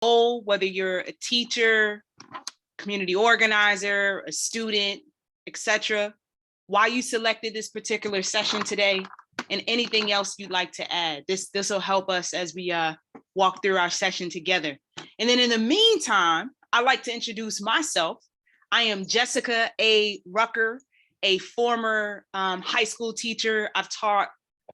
whether you're a teacher, community organizer, a student, etc., why you selected this particular session today, and anything else you'd like to add. This will help us as we walk through our session together. And then in the meantime, I'd like to introduce myself. I am Jessica A. Rucker, a former high school teacher. I've taught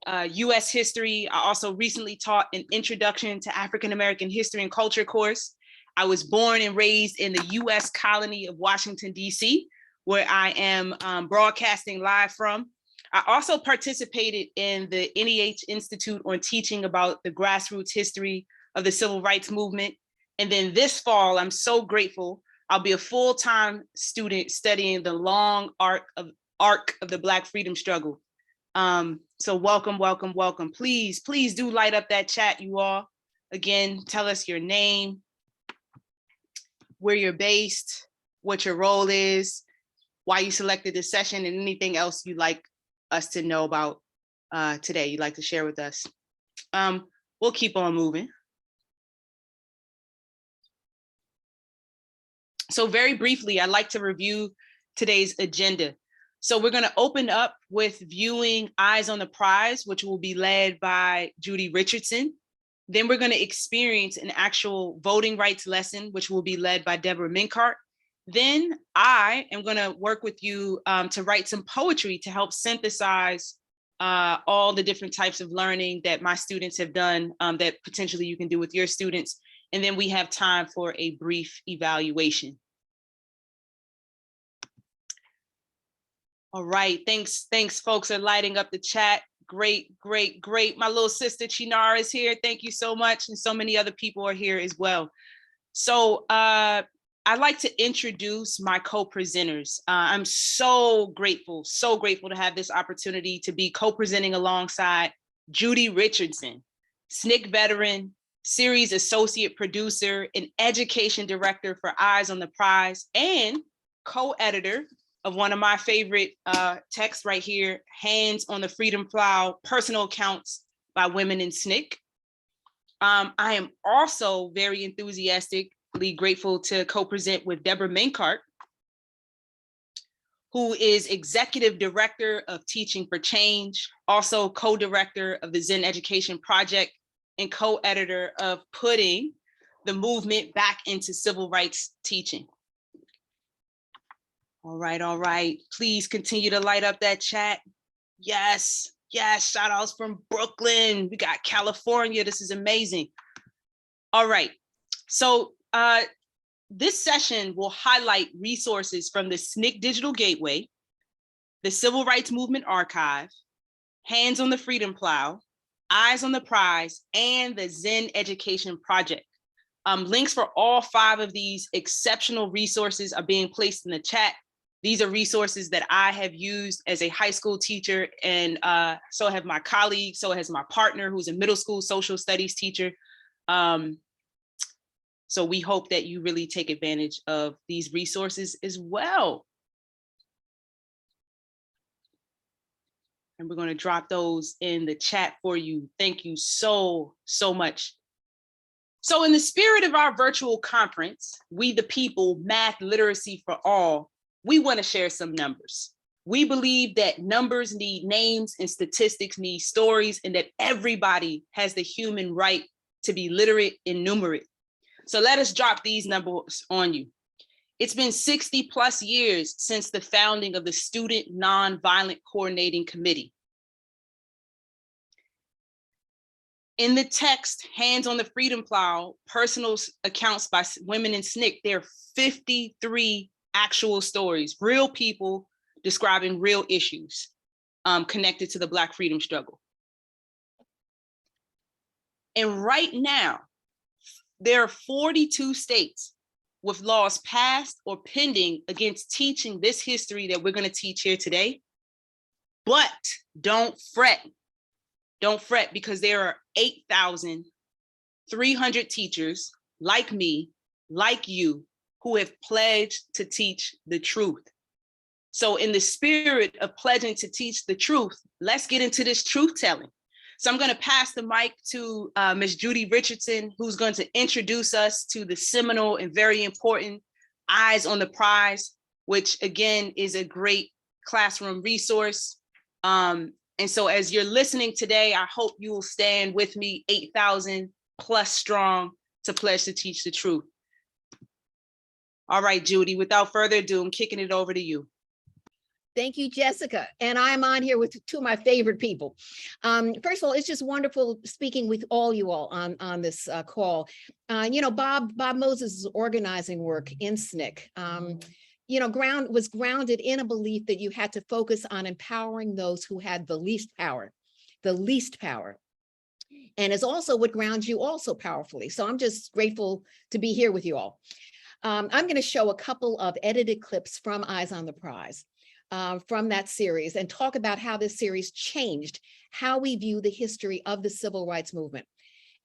US history. I also recently taught an Introduction to African American History and Culture course. I was born and raised in the US colony of Washington, D.C., where I am broadcasting live from. I also participated in the NEH Institute on teaching about the grassroots history of the civil rights movement. And then this fall, I'm so grateful, I'll be a full-time student studying the long arc of the Black freedom struggle. So welcome, welcome, welcome. Please do light up that chat, you all. Again, tell us your name, where you're based, what your role is, why you selected this session, and anything else you'd like us to know about today, you'd like to share with us. We'll keep on moving. So very briefly, I'd like to review today's agenda. So we're going to open up with viewing Eyes on the Prize, which will be led by Judy Richardson. Then we're going to experience an actual voting rights lesson, which will be led by Deborah Minkart. Then I am going to work with you to write some poetry to help synthesize all the different types of learning that my students have done that potentially you can do with your students. And then we have time for a brief evaluation. All right, thanks folks are lighting up the chat. Great. My little sister Chinara is here. Thank you so much. And so many other people are here as well. So I'd like to introduce my co-presenters. I'm so grateful to have this opportunity to be co-presenting alongside Judy Richardson, SNCC veteran, series associate producer, and education director for Eyes on the Prize, and co-editor of one of my favorite texts right here, Hands on the Freedom Plow, Personal Accounts by Women in SNCC. I am also very enthusiastically grateful to co-present with Deborah Minkart, who is Executive Director of Teaching for Change, also co-director of the Zinn Education Project, and co-editor of Putting the Movement Back into Civil Rights Teaching. All right. Please continue to light up that chat. Yes, shout outs from Brooklyn. We got California. This is amazing. All right. So this session will highlight resources from the SNCC Digital Gateway, the Civil Rights Movement Archive, Hands on the Freedom Plow, Eyes on the Prize, and the Zinn Education Project. Links for all 5 of these exceptional resources are being placed in the chat. These are resources that I have used as a high school teacher, and so have my colleagues, so has my partner who's a middle school social studies teacher. So we hope that you really take advantage of these resources as well. And we're going to drop those in the chat for you. Thank you so much. So in the spirit of our virtual conference, We the People, Math Literacy for All, we want to share some numbers. We believe that numbers need names and statistics need stories, and that everybody has the human right to be literate and numerate. So let us drop these numbers on you. It's been 60 plus years since the founding of the Student Nonviolent Coordinating Committee. In the text, Hands on the Freedom Plow, Personal Accounts by Women in SNCC, there are 53 actual stories, real people describing real issues connected to the Black freedom struggle. And right now, there are 42 states with laws passed or pending against teaching this history that we're going to teach here today. But don't fret, because there are 8,300 teachers like me, like you, who have pledged to teach the truth. So in the spirit of pledging to teach the truth, let's get into this truth telling. So I'm going to pass the mic to Ms. Judy Richardson, who's going to introduce us to the seminal and very important Eyes on the Prize, which again is a great classroom resource. And so as you're listening today, I hope you will stand with me 8,000 plus strong to pledge to teach the truth. All right, Judy, without further ado, I'm kicking it over to you. Thank you, Jessica. And I'm on here with two of my favorite people. First of all, it's just wonderful speaking with all you all on this call. Bob Moses' organizing work in SNCC, was grounded in a belief that you had to focus on empowering those who had the least power. And is also what grounds you also powerfully. So I'm just grateful to be here with you all. I'm going to show a couple of edited clips from Eyes on the Prize. From that series and talk about how this series changed how we view the history of the civil rights movement,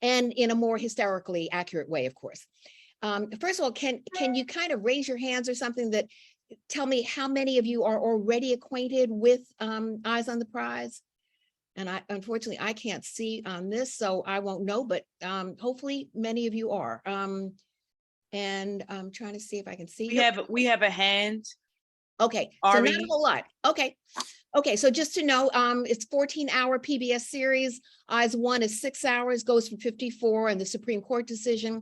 and in a more historically accurate way, of course. First of all, can you kind of raise your hands or something that tell me how many of you are already acquainted with Eyes on the Prize? And unfortunately, I can't see on this, so I won't know, but hopefully many of you are. And I'm trying to see if I can see. We have a hand. Okay, so not a whole lot. Okay, so just to know, it's 14-hour PBS series. Eyes 1 is 6 hours, goes from 54 and the Supreme Court decision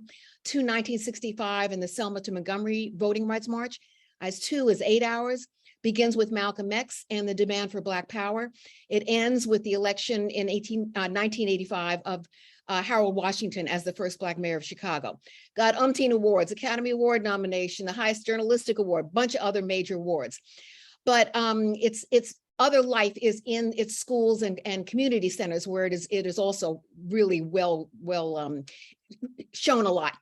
to 1965 and the Selma to Montgomery voting rights march. Eyes 2 is 8 hours, begins with Malcolm X and the demand for Black power. It ends with the election in 1985 of Harold Washington as the first Black mayor of Chicago. Got umpteen awards, Academy Award nomination, the highest journalistic award, bunch of other major awards. But its other life is in its schools and community centers, where it is also really well shown a lot.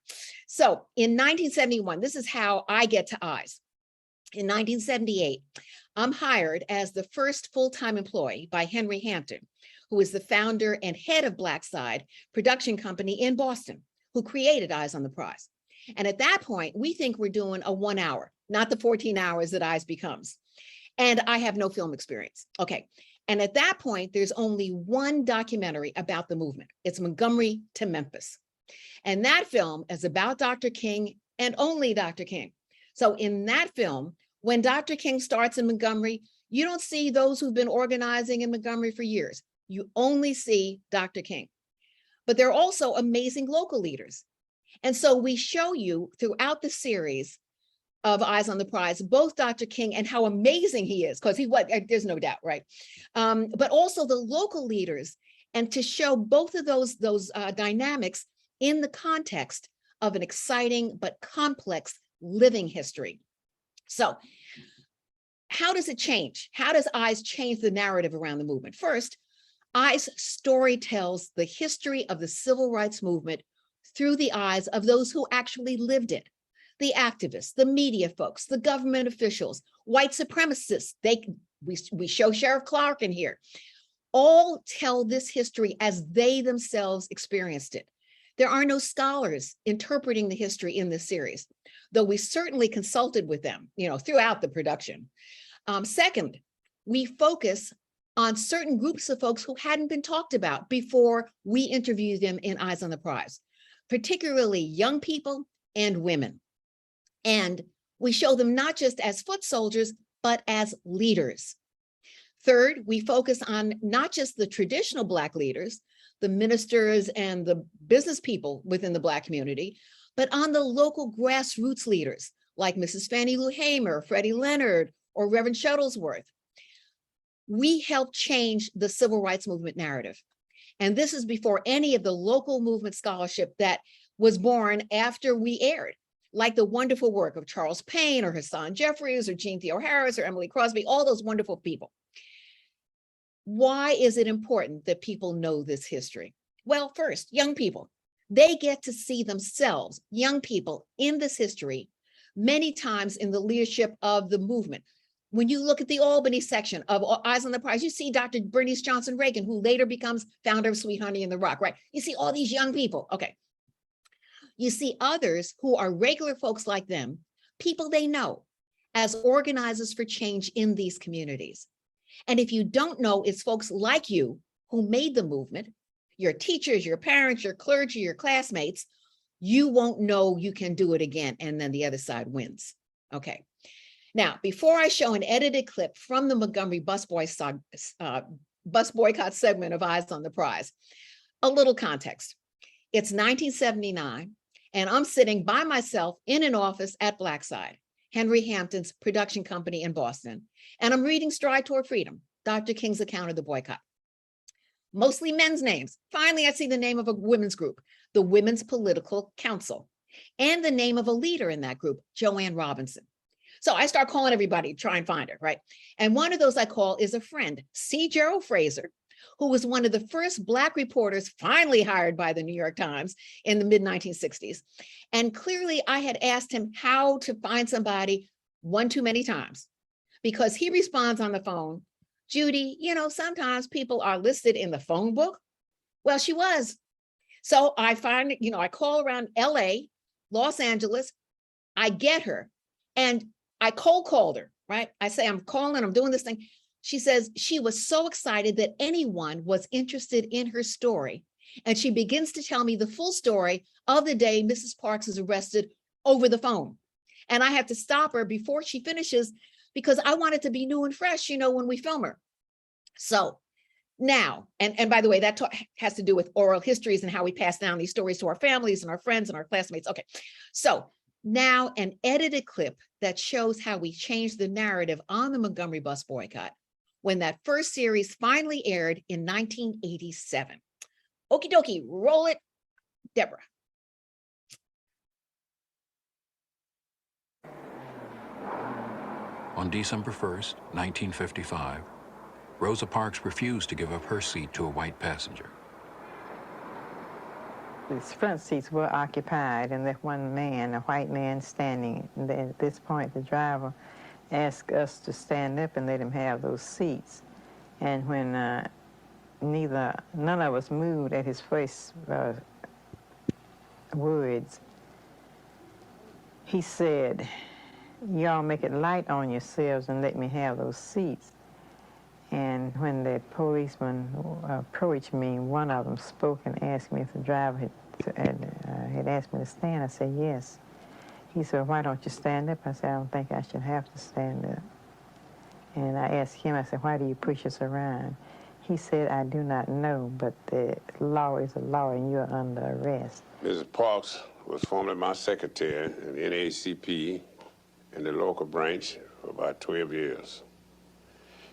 So in 1971, this is how I get to Eyes. In 1978, I'm hired as the first full-time employee by Henry Hampton, who is the founder and head of Black Side production company in Boston, who created Eyes on the Prize. And at that point, we think we're doing a 1 hour, not the 14 hours that Eyes becomes. And I have no film experience. Okay. And at that point, there's only one documentary about the movement. It's Montgomery to Memphis. And that film is about Dr. King and only Dr. King. So in that film, when Dr. King starts in Montgomery, you don't see those who've been organizing in Montgomery for years. You only see Dr. King. But there are also amazing local leaders. And so we show you throughout the series of Eyes on the Prize, both Dr. King and how amazing he is, because there's no doubt, right? But also the local leaders, and to show both of those dynamics in the context of an exciting but complex living history. So how does it change? How does Eyes change the narrative around the movement? First, Eyes story tells the history of the civil rights movement through the eyes of those who actually lived it. The activists, the media folks, the government officials, white supremacists, we show Sheriff Clark in here, all tell this history as they themselves experienced it. There are no scholars interpreting the history in this series, though we certainly consulted with them, throughout the production. Second, we focus on certain groups of folks who hadn't been talked about before we interviewed them in Eyes on the Prize, particularly young people and women. And we show them not just as foot soldiers, but as leaders. Third, we focus on not just the traditional Black leaders, the ministers and the business people within the Black community, but on the local grassroots leaders like Mrs. Fannie Lou Hamer, Freddie Leonard, or Reverend Shuttlesworth. We helped change the civil rights movement narrative. And this is before any of the local movement scholarship that was born after we aired, like the wonderful work of Charles Payne or Hassan Jeffries or Jean Theo Harris or Emily Crosby, all those wonderful people. Why is it important that people know this history? Well, first, young people, they get to see themselves, young people, in this history, many times in the leadership of the movement. When you look at the Albany section of Eyes on the Prize, you see Dr. Bernice Johnson Reagan, who later becomes founder of Sweet Honey in the Rock, right? You see all these young people, okay. You see others who are regular folks like them, people they know, as organizers for change in these communities. And if you don't know, it's folks like you who made the movement, your teachers, your parents, your clergy, your classmates, you won't know you can do it again. And then the other side wins. Okay. Now, before I show an edited clip from the Montgomery bus boycott segment of Eyes on the Prize, a little context. It's 1979, and I'm sitting by myself in an office at Blackside, Henry Hampton's production company in Boston, and I'm reading Stride Toward Freedom, Dr. King's account of the boycott. Mostly men's names. Finally, I see the name of a women's group, the Women's Political Council, and the name of a leader in that group, Joanne Robinson. So I start calling everybody, try and find her, right? And one of those I call is a friend, C. Gerald Fraser, who was one of the first Black reporters finally hired by the New York Times in the mid-1960s. And clearly I had asked him how to find somebody one too many times, because he responds on the phone, Judy, you know, sometimes people are listed in the phone book. Well, she was. So I find, you know, I call around LA, Los Angeles, I get her, and I cold called her, right? I say, I'm calling, I'm doing this thing. She says she was so excited that anyone was interested in her story. And she begins to tell me the full story of the day Mrs. Parks is arrested over the phone. And I have to stop her before she finishes because I want it to be new and fresh, you know, when we film her. So now, and by the way, that has to do with oral histories and how we pass down these stories to our families and our friends and our classmates. Okay, so now an edited clip that shows how we changed the narrative on the Montgomery bus boycott when that first series finally aired in 1987. Okie dokie, roll it, Deborah. On December 1st, 1955, Rosa Parks refused to give up her seat to a white passenger. The front seats were occupied, and that one man, a white man, standing. And then at this point, the driver asked us to stand up and let him have those seats. And when none of us moved at his first words, he said, y'all make it light on yourselves and let me have those seats. And when the policeman approached me, one of them spoke and asked me if the driver had asked me to stand. I said, yes. He said, why don't you stand up? I said, I don't think I should have to stand up. And I asked him, I said, why do you push us around? He said, I do not know, but the law is a law and you're under arrest. Mrs. Parks was formerly my secretary in NAACP in the local branch for about 12 years.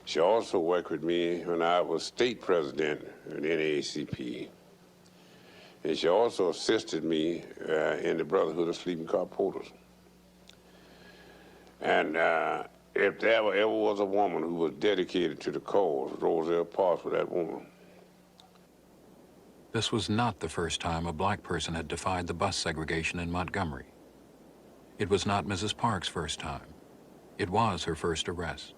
She also worked with me when I was state president in NAACP. And she also assisted me in the Brotherhood of Sleeping Car Porters. And if there ever was a woman who was dedicated to the cause, Rosa Parks was that woman. This was not the first time a Black person had defied the bus segregation in Montgomery. It was not Mrs. Parks' first time. It was her first arrest.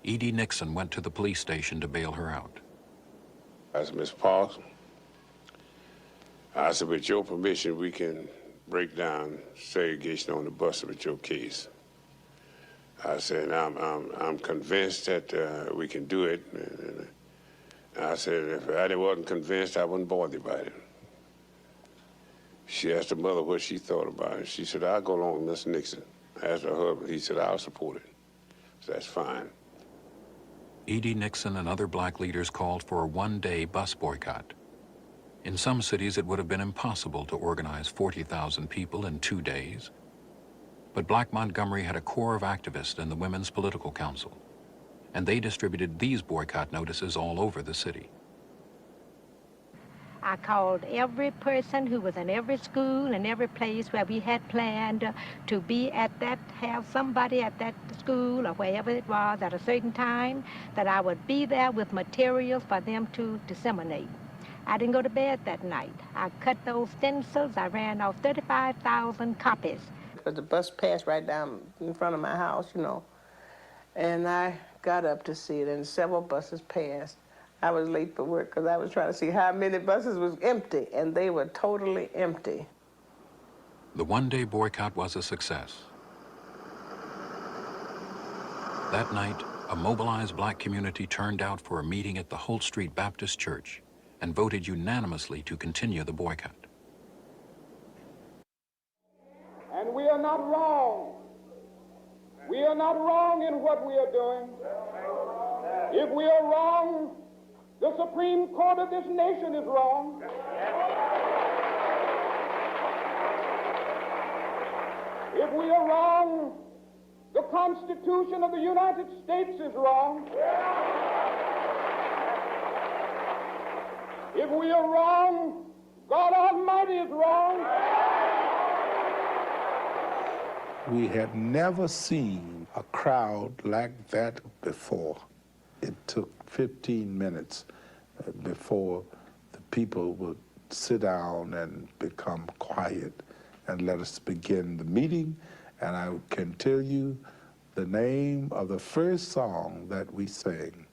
E.D. Nixon went to the police station to bail her out. I said, Miss Parks, I said, with your permission, we can break down segregation on the bus with your case. I said, I'm convinced that we can do it. And I said, if I wasn't convinced, I wouldn't bother about it. She asked her mother what she thought about it. She said, I'll go along with Mr. Nixon. I asked her husband. He said, I'll support it. So that's fine. E.D. Nixon and other Black leaders called for a one-day bus boycott. In some cities, it would have been impossible to organize 40,000 people in 2 days. But Black Montgomery had a core of activists in the Women's Political Council, and they distributed these boycott notices all over the city. I called every person who was in every school and every place where we had planned to be at that, have somebody at that school or wherever it was at a certain time, that I would be there with materials for them to disseminate. I didn't go to bed that night. I cut those stencils. I ran off 35,000 copies. But the bus passed right down in front of my house, you know, and I got up to see it, and several buses passed. I was late for work because I was trying to see how many buses was empty, and they were totally empty. The one-day boycott was a success. That night, a mobilized black community turned out for a meeting at the Holt Street Baptist Church and voted unanimously to continue the boycott. And we are not wrong. We are not wrong in what we are doing. If we are wrong, the Supreme Court of this nation is wrong. If we are wrong, the Constitution of the United States is wrong. If we are wrong, God Almighty is wrong. We had never seen a crowd like that before. It took 15 minutes before the people would sit down and become quiet and let us begin the meeting. And I can tell you the name of the first song that we sang.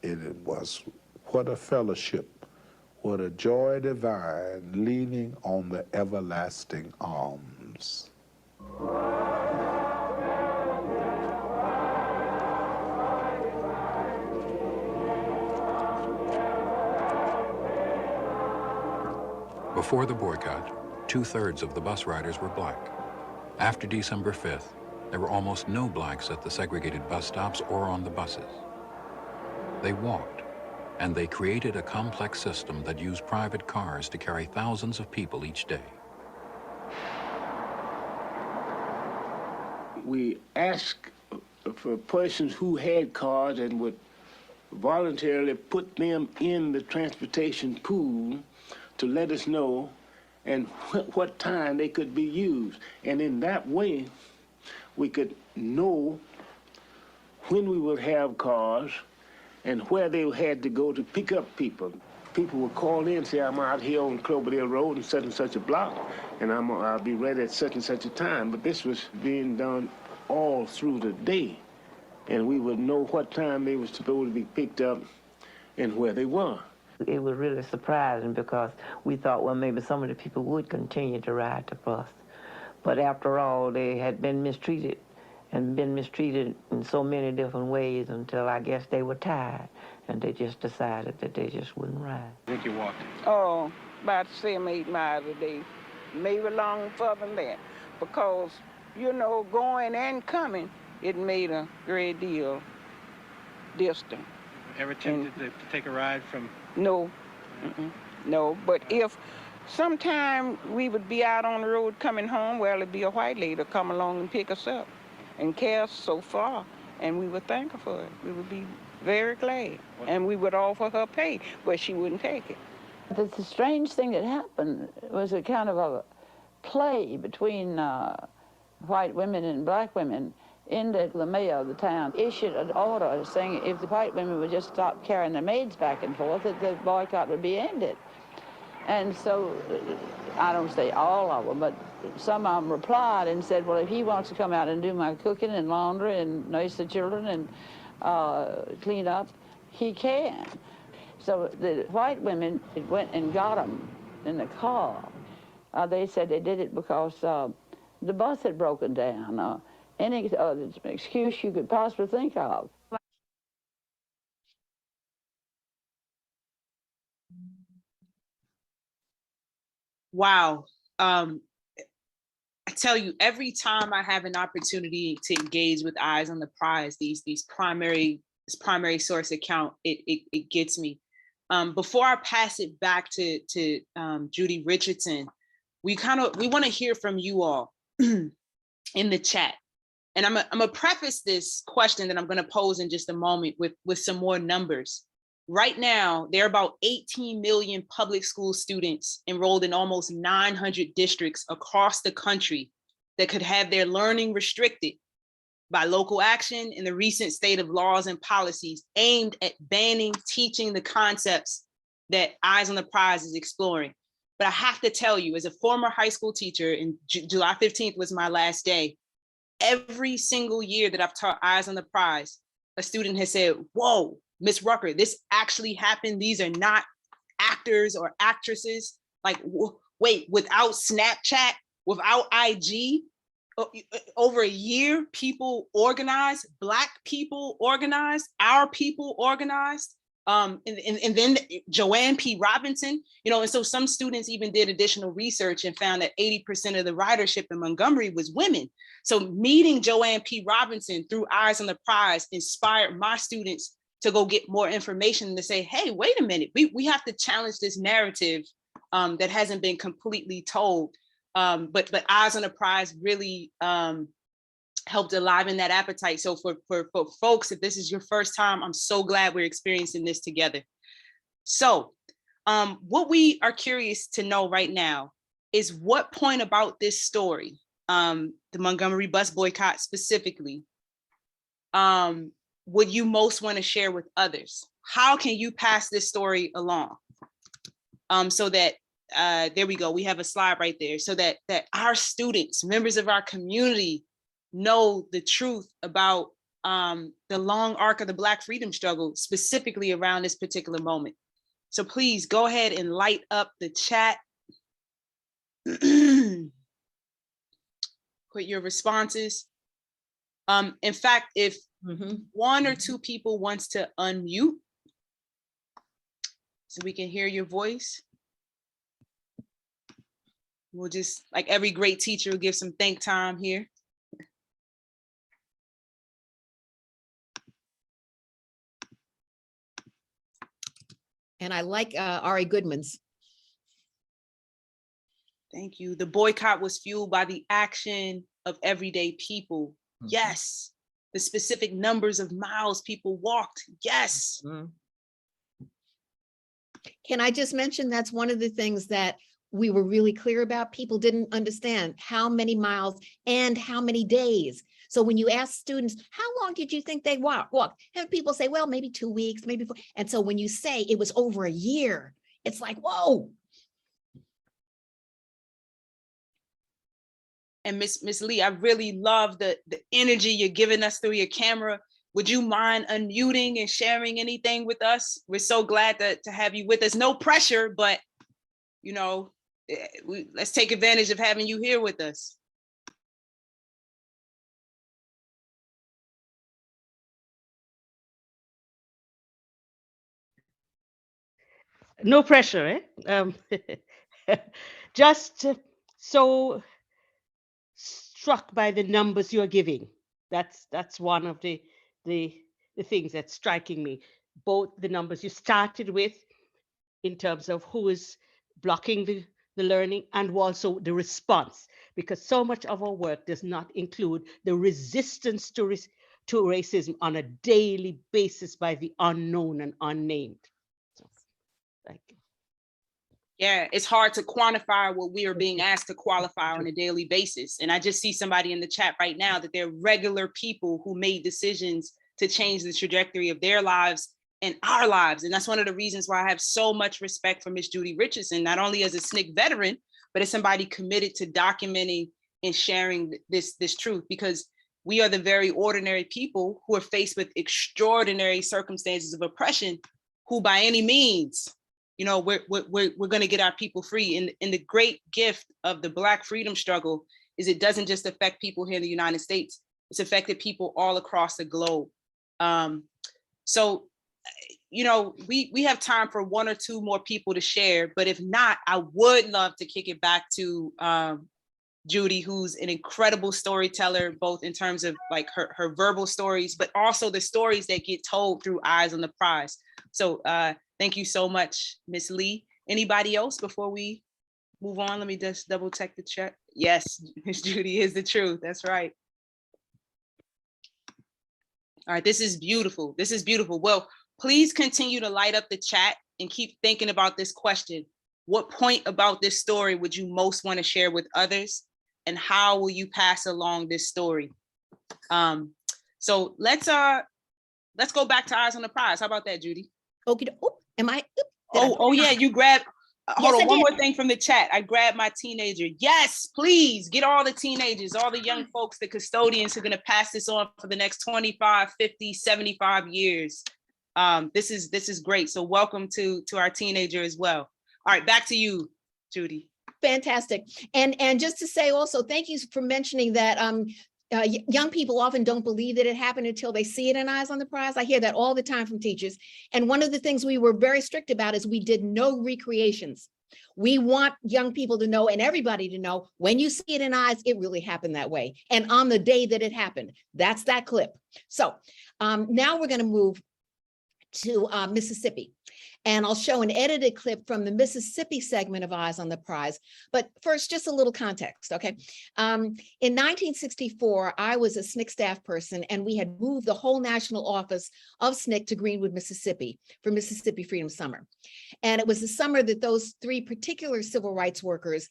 It was What a Fellowship, What a Joy Divine, Leaning on the Everlasting Arms. Before the boycott, 2/3 of the bus riders were black. After December 5th, there were almost no blacks at the segregated bus stops or on the buses. They walked, and they created a complex system that used private cars to carry thousands of people each day. We asked for persons who had cars and would voluntarily put them in the transportation pool to let us know and what time they could be used. And in that way, we could know when we would have cars and where they had to go to pick up people. People would call in and say, I'm out here on Cloverdale Road in such and such a block, and I'll be ready at such and such a time. But this was being done all through the day, and we would know what time they were supposed to be picked up and where they were. It was really surprising because we thought, well, maybe some of the people would continue to ride the bus. But after all, they had been mistreated and been mistreated in so many different ways until I guess they were tired and they just decided that they just wouldn't ride. I think you walked. Oh, about 7, 8 miles a day, maybe long further than that, because, you know, going and coming, it made a great deal distant. Ever tempted to take a ride from? No, no, but if sometime we would be out on the road coming home, well, it'd be a white lady to come along and pick us up and carry us so far, and we would thank her for it. We would be very glad, and we would offer her pay, but she wouldn't take it. The strange thing that happened was a kind of a play between white women and black women. In the mayor of the town issued an order saying if the white women would just stop carrying their maids back and forth, that the boycott would be ended. And so, I don't say all of them, but some of them replied and said, well, if he wants to come out and do my cooking and laundry and nurse the children and clean up, he can. So the white women went and got them in the car. They said they did it because the bus had broken down. Any excuse you could possibly think of. Wow. I tell you, every time I have an opportunity to engage with Eyes on the Prize, this primary source account, it gets me. Before I pass it back to Judy Richardson, we want to hear from you all in the chat. And I'm gonna preface this question that I'm gonna pose in just a moment with some more numbers. Right now, there are about 18 million public school students enrolled in almost 900 districts across the country that could have their learning restricted by local action in the recent state of laws and policies aimed at banning teaching the concepts that Eyes on the Prize is exploring. But I have to tell you, as a former high school teacher, and July 15th was my last day, every single year that I've taught Eyes on the Prize, a student has said, whoa, Miss Rucker, this actually happened. These are not actors or actresses. Like, wait, without Snapchat, without IG, over a year, people organized, Black people organized, our people organized. And then Joanne P. Robinson, and so some students even did additional research and found that 80% of the ridership in Montgomery was women. So meeting Joanne P. Robinson through Eyes on the Prize inspired my students to go get more information and to say, hey, wait a minute, we have to challenge this narrative that hasn't been completely told. But Eyes on the Prize really helped enliven that appetite. So for folks, if this is your first time, I'm so glad we're experiencing this together. So what we are curious to know right now is what point about this story, the Montgomery bus boycott specifically, would you most want to share with others? How can you pass this story along? So that there we go, we have a slide right there, so that our students, members of our community, know the truth about the long arc of the Black freedom struggle, specifically around this particular moment. So please go ahead and light up the chat. Put your responses. In fact, if one or two people wants to unmute so we can hear your voice, we'll just, like every great teacher, will give some think time here. And I like Ari Goodman's. Thank you. The boycott was fueled by the action of everyday people. Yes. The specific numbers of miles people walked. Yes. Can I just mention that's one of the things that we were really clear about? People didn't understand how many miles and how many days. So when you ask students, how long did you think they walked? And people say, well, maybe 2 weeks, maybe 4. And so when you say it was over a year, it's like, whoa. And Miss Lee, I really love the energy you're giving us through your camera. Would you mind unmuting and sharing anything with us? We're so glad to have you with us. No pressure, but let's take advantage of having you here with us. No pressure, just so struck by the numbers you're giving. That's one of the things that's striking me. Both the numbers you started with in terms of who is blocking the learning and also the response, because so much of our work does not include the resistance to racism on a daily basis by the unknown and unnamed. So, thank you. Yeah, it's hard to quantify what we are being asked to qualify on a daily basis. And I just see somebody in the chat right now that they're regular people who made decisions to change the trajectory of their lives and our lives. And that's one of the reasons why I have so much respect for Miss Judy Richardson, not only as a SNCC veteran, but as somebody committed to documenting and sharing this truth, because we are the very ordinary people who are faced with extraordinary circumstances of oppression, who by any means, we're going to get our people free. And the great gift of the Black freedom struggle is it doesn't just affect people here in the United States, it's affected people all across the globe. So, we have time for one or two more people to share, but if not, I would love to kick it back to Judy, who's an incredible storyteller, both in terms of like her verbal stories, but also the stories that get told through Eyes on the Prize. So thank you so much, Miss Lee. Anybody else before we move on? Let me just double check the chat. Yes, Miss Judy is the truth. That's right. All right, this is beautiful. This is beautiful. Well, please continue to light up the chat and keep thinking about this question. What point about this story would you most want to share with others? And how will you pass along this story? So let's go back to Eyes on the Prize. How about that, Judy? Okay. Oh, am I? Oh yeah, you grabbed. Hold Yes, on, one more thing from the chat. I grabbed my teenager. Yes, please get all the teenagers, all the young folks, the custodians who are going to pass this on for the next 25, 50, 75 years. This is great. So welcome to our teenager as well. All right, back to you, Judy. Fantastic. And just to say also, thank you for mentioning that young people often don't believe that it happened until they see it in Eyes on the Prize. I hear that all the time from teachers. And one of the things we were very strict about is we did no recreations. We want young people to know and everybody to know when you see it in Eyes, it really happened that way. And on the day that it happened, that's that clip. So now we're going to move to Mississippi. And I'll show an edited clip from the Mississippi segment of Eyes on the Prize. But first, just a little context, okay? In 1964, I was a SNCC staff person, and we had moved the whole national office of SNCC to Greenwood, Mississippi for Mississippi Freedom Summer. And it was the summer that those three particular civil rights workers,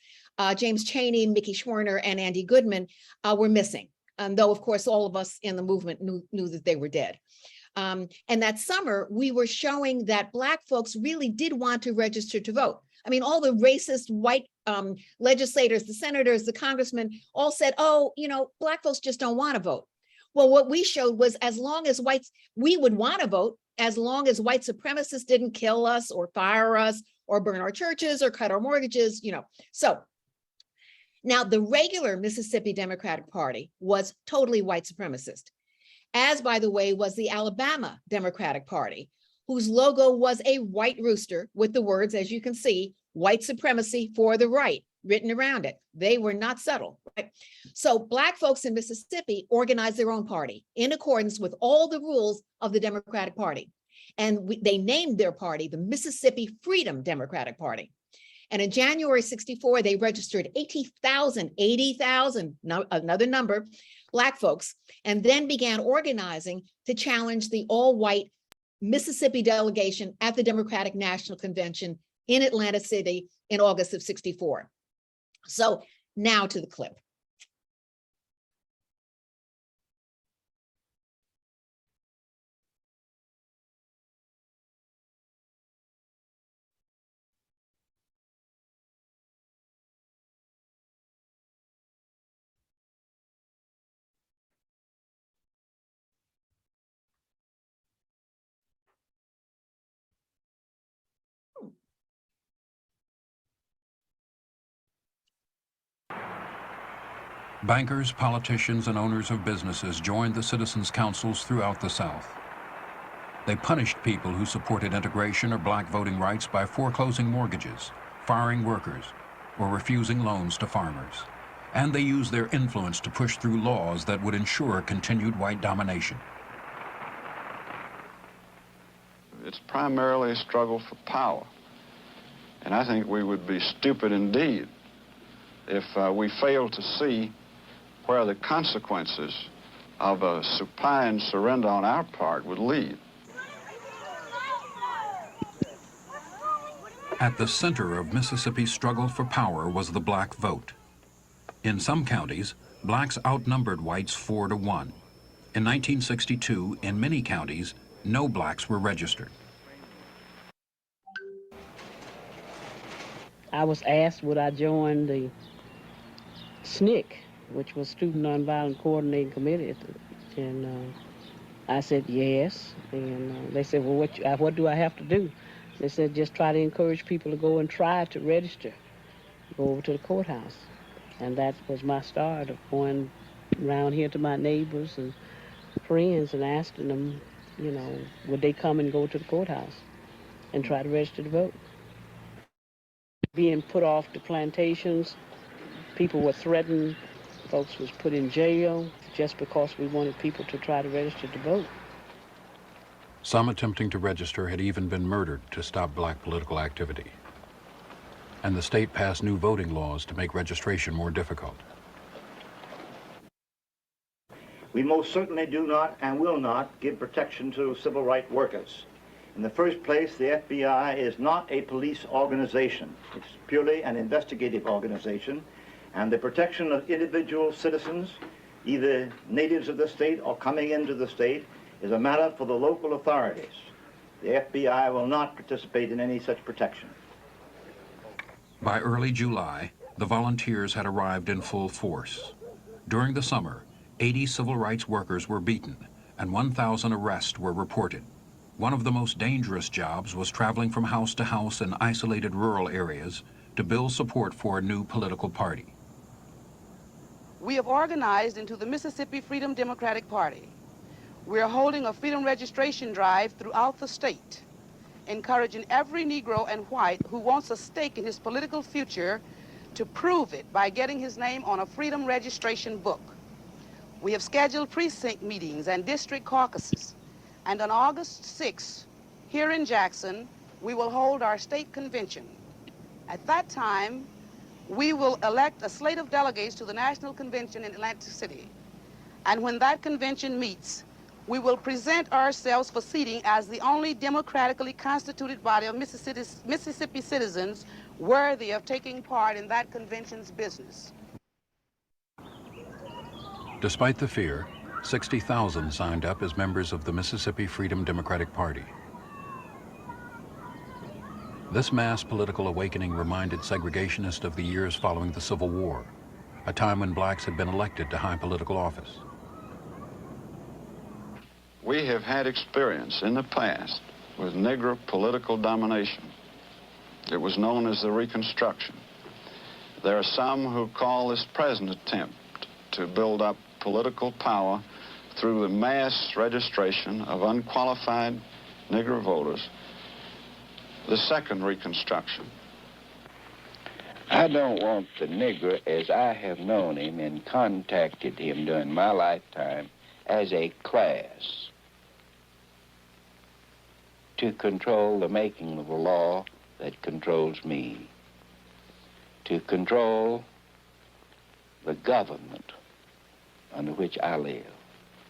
James Chaney, Mickey Schwerner, and Andy Goodman, were missing. Though, of course, all of us in the movement knew that they were dead. And that summer, we were showing that Black folks really did want to register to vote. I mean, all the racist white legislators, the senators, the congressmen all said, oh, you know, Black folks just don't want to vote. Well, what we showed was as long as whites, we would want to vote, as long as white supremacists didn't kill us or fire us or burn our churches or cut our mortgages, you know. So now the regular Mississippi Democratic Party was totally white supremacist, as, by the way, was the Alabama Democratic Party, whose logo was a white rooster with the words, as you can see, white supremacy for the right written around it. They were not subtle, right? So Black folks in Mississippi organized their own party in accordance with all the rules of the Democratic Party. And they named their party the Mississippi Freedom Democratic Party. And in January 64, they registered 80,000, another number, Black folks, and then began organizing to challenge the all-white Mississippi delegation at the Democratic National Convention in Atlantic City in August of 64. So now to the clip. Bankers, politicians, and owners of businesses joined the citizens' councils throughout the South. They punished people who supported integration or Black voting rights by foreclosing mortgages, firing workers, or refusing loans to farmers. And they used their influence to push through laws that would ensure continued white domination. It's primarily a struggle for power. And I think we would be stupid indeed if we failed to see where the consequences of a supine surrender on our part would lead. At the center of Mississippi's struggle for power was the Black vote. In some counties, Blacks outnumbered whites 4 to 1. In 1962, in many counties, no Blacks were registered. I was asked would I join the SNCC, which was Student Nonviolent Coordinating Committee, and I said yes. And they said, well, what do I have to do? They said, just try to encourage people to go and try to register, go over to the courthouse. And that was my start of going around here to my neighbors and friends and asking them, you know, would they come and go to the courthouse and try to register to vote. Being put off the plantations, people were threatened, folks was put in jail just because we wanted people to try to register to vote. Some attempting to register had even been murdered to stop Black political activity. And the state passed new voting laws to make registration more difficult. We most certainly do not and will not give protection to civil rights workers. In the first place, the FBI is not a police organization. It's purely an investigative organization, and the protection of individual citizens, either natives of the state or coming into the state, is a matter for the local authorities. The FBI will not participate in any such protection. By early July, the volunteers had arrived in full force. During the summer, 80 civil rights workers were beaten, and 1,000 arrests were reported. One of the most dangerous jobs was traveling from house to house in isolated rural areas, to build support for a new political party. We have organized into the Mississippi Freedom Democratic Party. We are holding a freedom registration drive throughout the state, encouraging every Negro and white who wants a stake in his political future to prove it by getting his name on a freedom registration book. We have scheduled precinct meetings and district caucuses, and on August 6th, here in Jackson, we will hold our state convention. At that time, we will elect a slate of delegates to the National Convention in Atlantic City. And when that convention meets, we will present ourselves for seating as the only democratically constituted body of Mississippi citizens worthy of taking part in that convention's business. Despite the fear, 60,000 signed up as members of the Mississippi Freedom Democratic Party. This mass political awakening reminded segregationists of the years following the Civil War, a time when blacks had been elected to high political office. We have had experience in the past with Negro political domination. It was known as the Reconstruction. There are some who call this present attempt to build up political power through the mass registration of unqualified Negro voters the Second Reconstruction. I don't want the Negro, as I have known him and contacted him during my lifetime, as a class to control the making of the law that controls me, to control the government under which I live.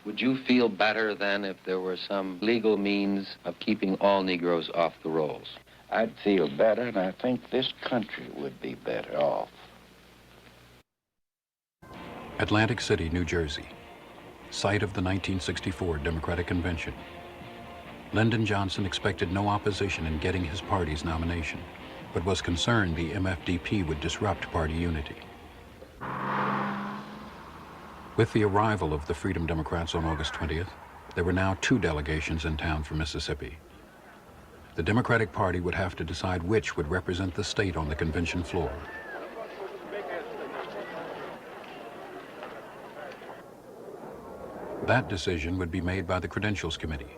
Would you feel better then if there were some legal means of keeping all Negroes off the rolls? I'd feel better, and I think this country would be better off. Atlantic City, New Jersey, site of the 1964 Democratic Convention. Lyndon Johnson expected no opposition in getting his party's nomination, but was concerned the MFDP would disrupt party unity. With the arrival of the Freedom Democrats on August 20th, there were now 2 delegations in town from Mississippi. The Democratic Party would have to decide which would represent the state on the convention floor. That decision would be made by the Credentials Committee.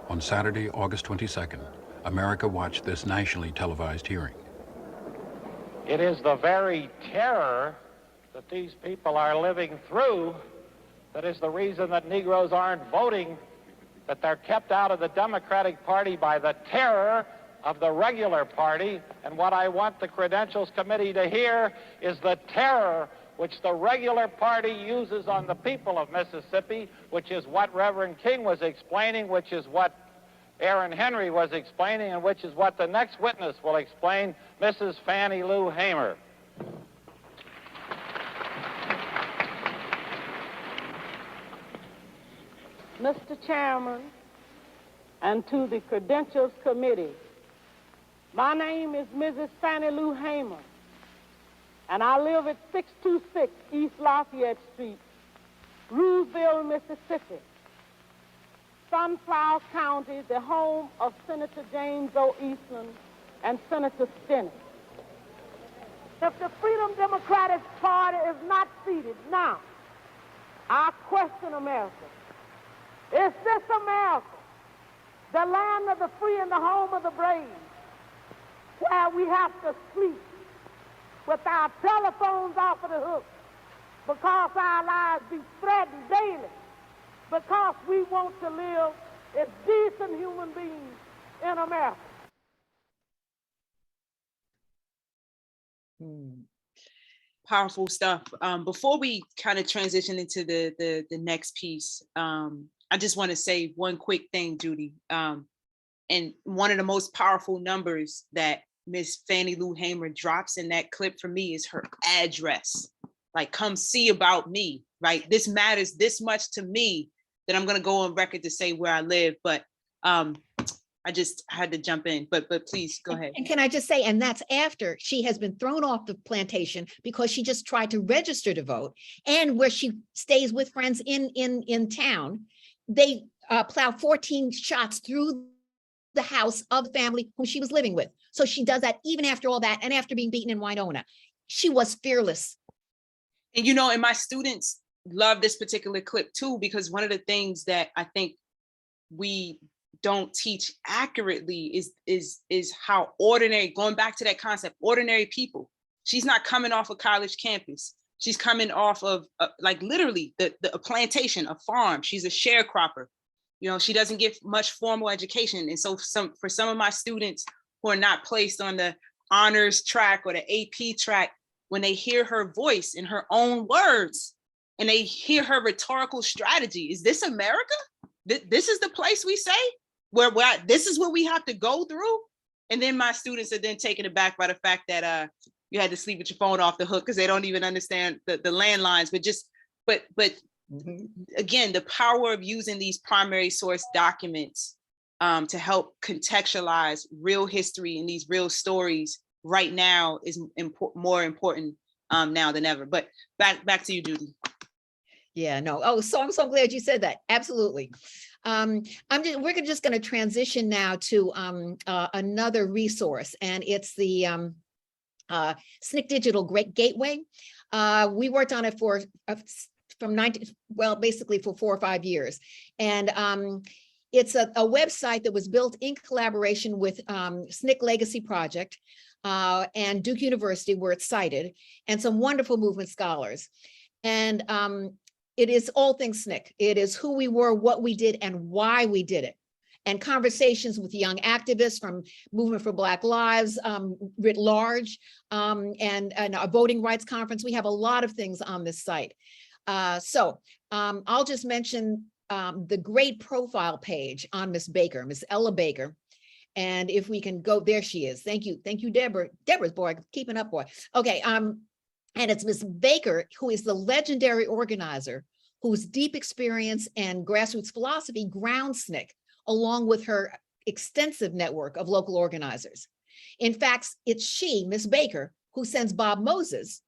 On Saturday, August 22nd, America watched this nationally televised hearing. It is the very terror that these people are living through that is the reason that Negroes aren't voting, that they're kept out of the Democratic Party by the terror of the regular party. And what I want the Credentials Committee to hear is the terror which the regular party uses on the people of Mississippi, which is what Reverend King was explaining, which is what Aaron Henry was explaining, and which is what the next witness will explain, Mrs. Fannie Lou Hamer. Mr. Chairman, and to the Credentials Committee, my name is Mrs. Fannie Lou Hamer, and I live at 626 East Lafayette Street, Rooseville, Mississippi, Sunflower County, the home of Senator James O. Eastland and Senator Stinnett. If the Freedom Democratic Party is not seated now, I question America. Is this America, the land of the free and the home of the brave, where we have to sleep with our telephones off of the hook because our lives be threatened daily, because we want to live as decent human beings in America? Powerful stuff. Before we kind of transition into the next piece, I just want to say one quick thing, Judy. And one of the most powerful numbers that Miss Fannie Lou Hamer drops in that clip for me is her address. Like, come see about me, right? This matters this much to me that I'm gonna go on record to say where I live, but I just had to jump in, but please go ahead. And can I just say, and that's after she has been thrown off the plantation because she just tried to register to vote, and where she stays with friends in town, they plow 14 shots through the house of the family whom she was living with. So she does that even after all that and after being beaten in Winona. She was fearless. And you know, and my students love this particular clip too, because one of the things that I think we don't teach accurately is how ordinary, going back to that concept, ordinary people. She's not coming off a college campus. She's coming off of like literally a plantation, a farm. She's a sharecropper. You know, she doesn't get much formal education. And so for some of my students who are not placed on the honors track or the AP track, when they hear her voice in her own words and they hear her rhetorical strategy, is this America? This is the place we say where this is what we have to go through. And then my students are then taken aback by the fact that you had to sleep with your phone off the hook because they don't even understand the landlines, but again, the power of using these primary source documents to help contextualize real history and these real stories right now is more important now than ever. But back to you, Judy. Yeah, no. Oh, so I'm so glad you said that. Absolutely. We're just going to transition now to another resource, and it's the SNCC Digital Gateway. We worked on it basically for 4 or 5 years. And it's a website that was built in collaboration with SNCC Legacy Project and Duke University, where it's cited, and some wonderful movement scholars. And it is all things SNCC. It is who we were, what we did, and why we did it. And conversations with young activists from Movement for Black Lives writ large, and a voting rights conference. We have a lot of things on this site. So I'll just mention the great profile page on Miss Baker, Miss Ella Baker. And if we can go, there she is. Thank you, Deborah. Deborah's boy, keeping up, boy. Okay, and it's Miss Baker, who is the legendary organizer whose deep experience and grassroots philosophy grounds SNCC, along with her extensive network of local organizers. In fact, it's she, Miss Baker, who sends Bob Moses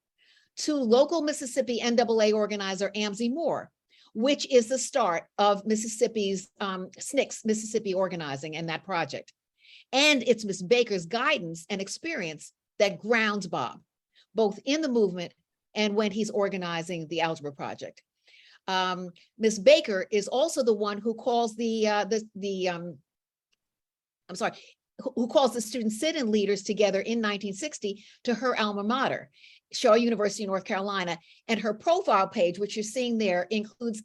to local Mississippi NAA organizer Amzie Moore, which is the start of Mississippi's SNCC's Mississippi organizing and that project. And it's Miss Baker's guidance and experience that grounds Bob, both in the movement and when he's organizing the Algebra Project. Ms. Baker is also the one who calls who calls the student sit-in leaders together in 1960 to her alma mater, Shaw University, North Carolina. And her profile page, which you're seeing there, includes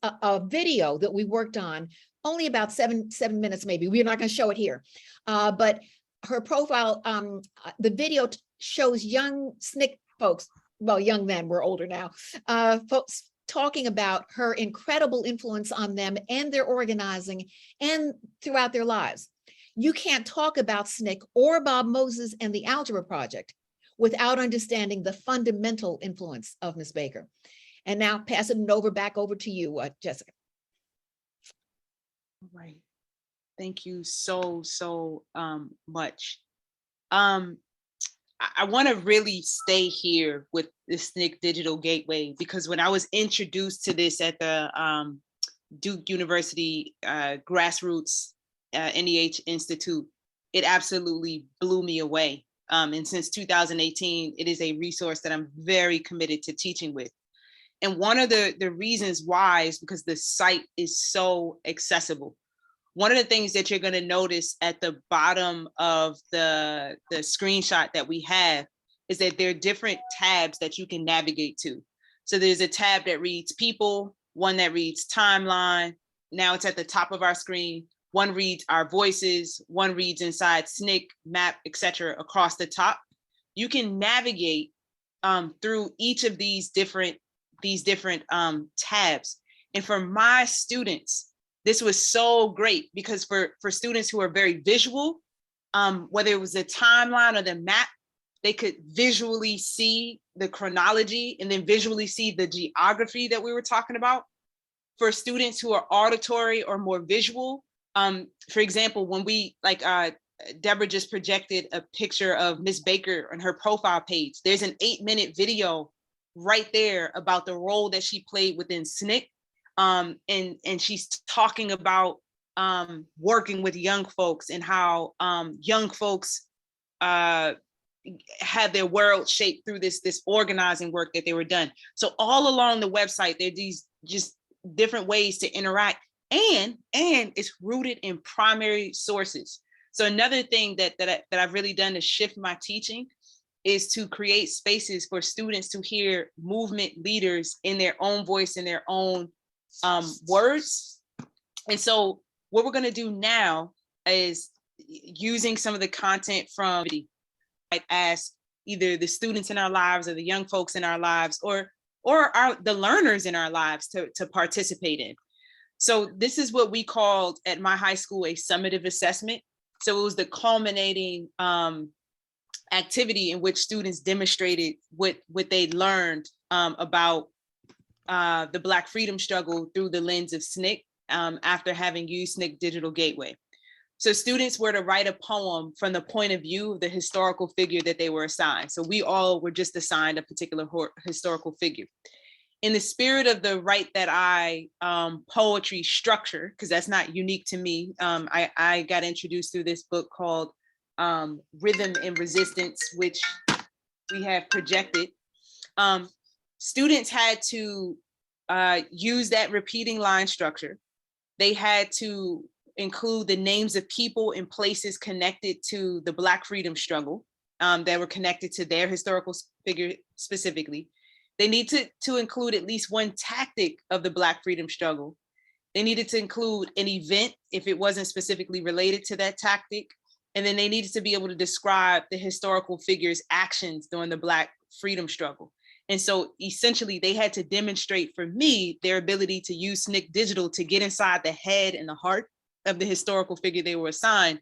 a video that we worked on, only about seven minutes maybe. We're not going to show it here, but her profile, the video shows young SNCC folks, well, young men, we're older now, folks talking about her incredible influence on them and their organizing and throughout their lives. You can't talk about SNCC or Bob Moses and the Algebra Project without understanding the fundamental influence of Ms. Baker. And now pass it back over to you, Jessica. All right. Thank you so much. I want to really stay here with the SNCC Digital Gateway, because when I was introduced to this at the Duke University Grassroots NEH Institute, it absolutely blew me away. And since 2018, it is a resource that I'm very committed to teaching with. And one of the reasons why is because the site is so accessible. One of the things that you're going to notice at the bottom of the screenshot that we have is that there are different tabs that you can navigate to. So there's a tab that reads people, one that reads timeline. Now it's at the top of our screen. One reads our voices, one reads inside SNCC, map, etc. across the top. You can navigate through each of these different tabs. And for my students, this was so great, because for students who are very visual, whether it was the timeline or the map, they could visually see the chronology and then visually see the geography that we were talking about. For students who are auditory or more visual, for example, when we, Deborah just projected a picture of Miss Baker on her profile page, there's an 8-minute video right there about the role that she played within SNCC. And she's talking about working with young folks and how young folks had their world shaped through this organizing work that they were done. So all along the website, there are these just different ways to interact, and it's rooted in primary sources. So another thing that I've really done to shift my teaching is to create spaces for students to hear movement leaders in their own voice, in their own words. And so what we're going to do now is using some of the content from, I'd ask either the students in our lives or the young folks in our lives or the learners in our lives to participate in. So this is what we called at my high school a summative assessment. So it was the culminating activity in which students demonstrated what they learned about the Black freedom struggle through the lens of SNCC after having used SNCC Digital Gateway. So students were to write a poem from the point of view of the historical figure that they were assigned. So we all were just assigned a particular historical figure. In the spirit of the Write That I poetry structure, because that's not unique to me, I got introduced through this book called Rhythm and Resistance, which we have projected. Students had to use that repeating line structure. They had to include the names of people and places connected to the Black freedom struggle that were connected to their historical figure specifically. They need to include at least one tactic of the Black freedom struggle. They needed to include an event if it wasn't specifically related to that tactic. And then they needed to be able to describe the historical figure's actions during the Black freedom struggle. And so essentially they had to demonstrate for me their ability to use SNCC Digital to get inside the head and the heart of the historical figure they were assigned,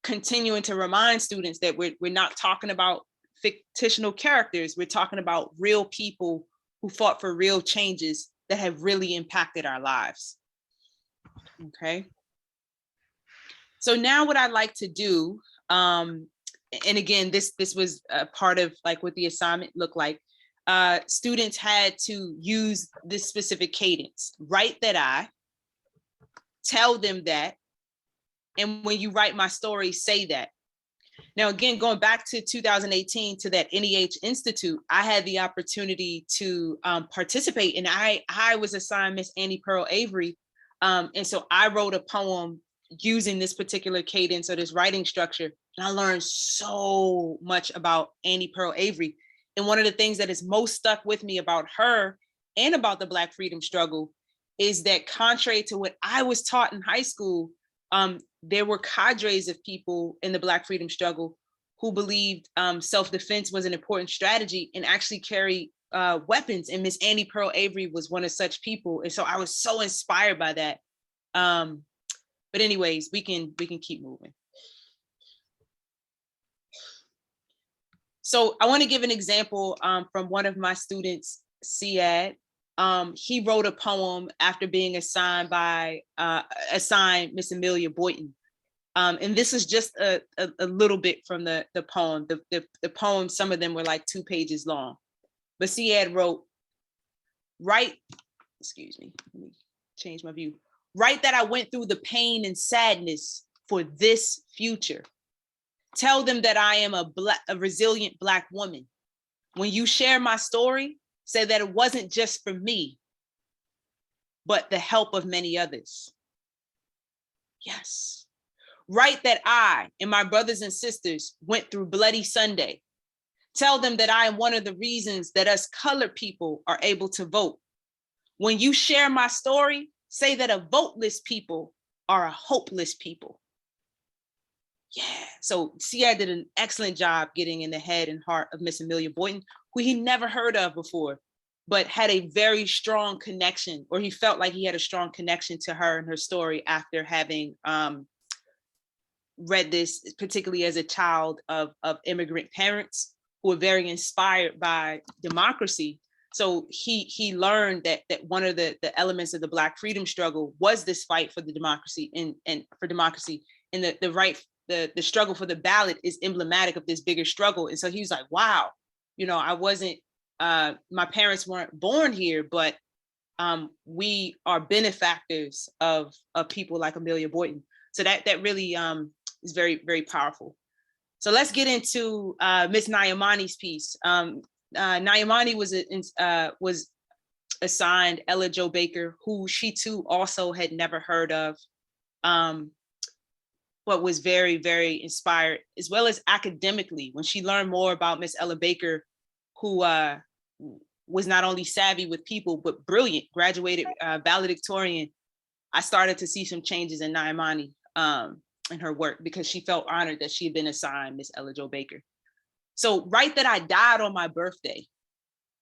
continuing to remind students that we're not talking about fictional characters, we're talking about real people who fought for real changes that have really impacted our lives. Okay. So now what I'd like to do, and again, this was a part of like what the assignment looked like. Students had to use this specific cadence. Write that I, tell them that, and when you write my story, say that. Now, again, going back to 2018 to that NEH Institute, I had the opportunity to participate, and I was assigned Miss Annie Pearl Avery. And so I wrote a poem using this particular cadence or this writing structure. And I learned so much about Annie Pearl Avery. And one of the things that is most stuck with me about her and about the Black freedom struggle is that contrary to what I was taught in high school, there were cadres of people in the Black freedom struggle who believed self-defense was an important strategy and actually carried weapons. And Miss Annie Pearl Avery was one of such people. And so I was so inspired by that. But anyways, we can keep moving. So I want to give an example from one of my students, Siad. He wrote a poem after being assigned Miss Amelia Boynton. And this is just a little bit from the poem. The poem, some of them were like 2 pages long. But Siad wrote, excuse me, let me change my view. Write that I went through the pain and sadness for this future. Tell them that I am a resilient Black woman. When you share my story, say that it wasn't just for me, but the help of many others. Yes. Write that I and my brothers and sisters went through Bloody Sunday. Tell them that I am one of the reasons that us colored people are able to vote. When you share my story, say that a voteless people are a hopeless people. Yeah, so Siad did an excellent job getting in the head and heart of Miss Amelia Boynton, who he never heard of before, but had a very strong connection, or he felt like he had a strong connection to her and her story after having read this, particularly as a child of immigrant parents who were very inspired by democracy. So he learned that one of the elements of the Black freedom struggle was this fight for the democracy and for democracy, and the struggle for the ballot is emblematic of this bigger struggle. And so he was like, wow, I wasn't, my parents weren't born here, but we are benefactors of people like Amelia Boynton. So that really is very, very powerful. So let's get into Miss Nyamani's piece. Nyamani was assigned Ella Jo Baker, who she too also had never heard of, but was very, very inspired, as well as academically, when she learned more about Miss Ella Baker, who was not only savvy with people, but brilliant, graduated valedictorian. I started to see some changes in Nyamani in her work, because she felt honored that she had been assigned Miss Ella Jo Baker. So write that I died on my birthday.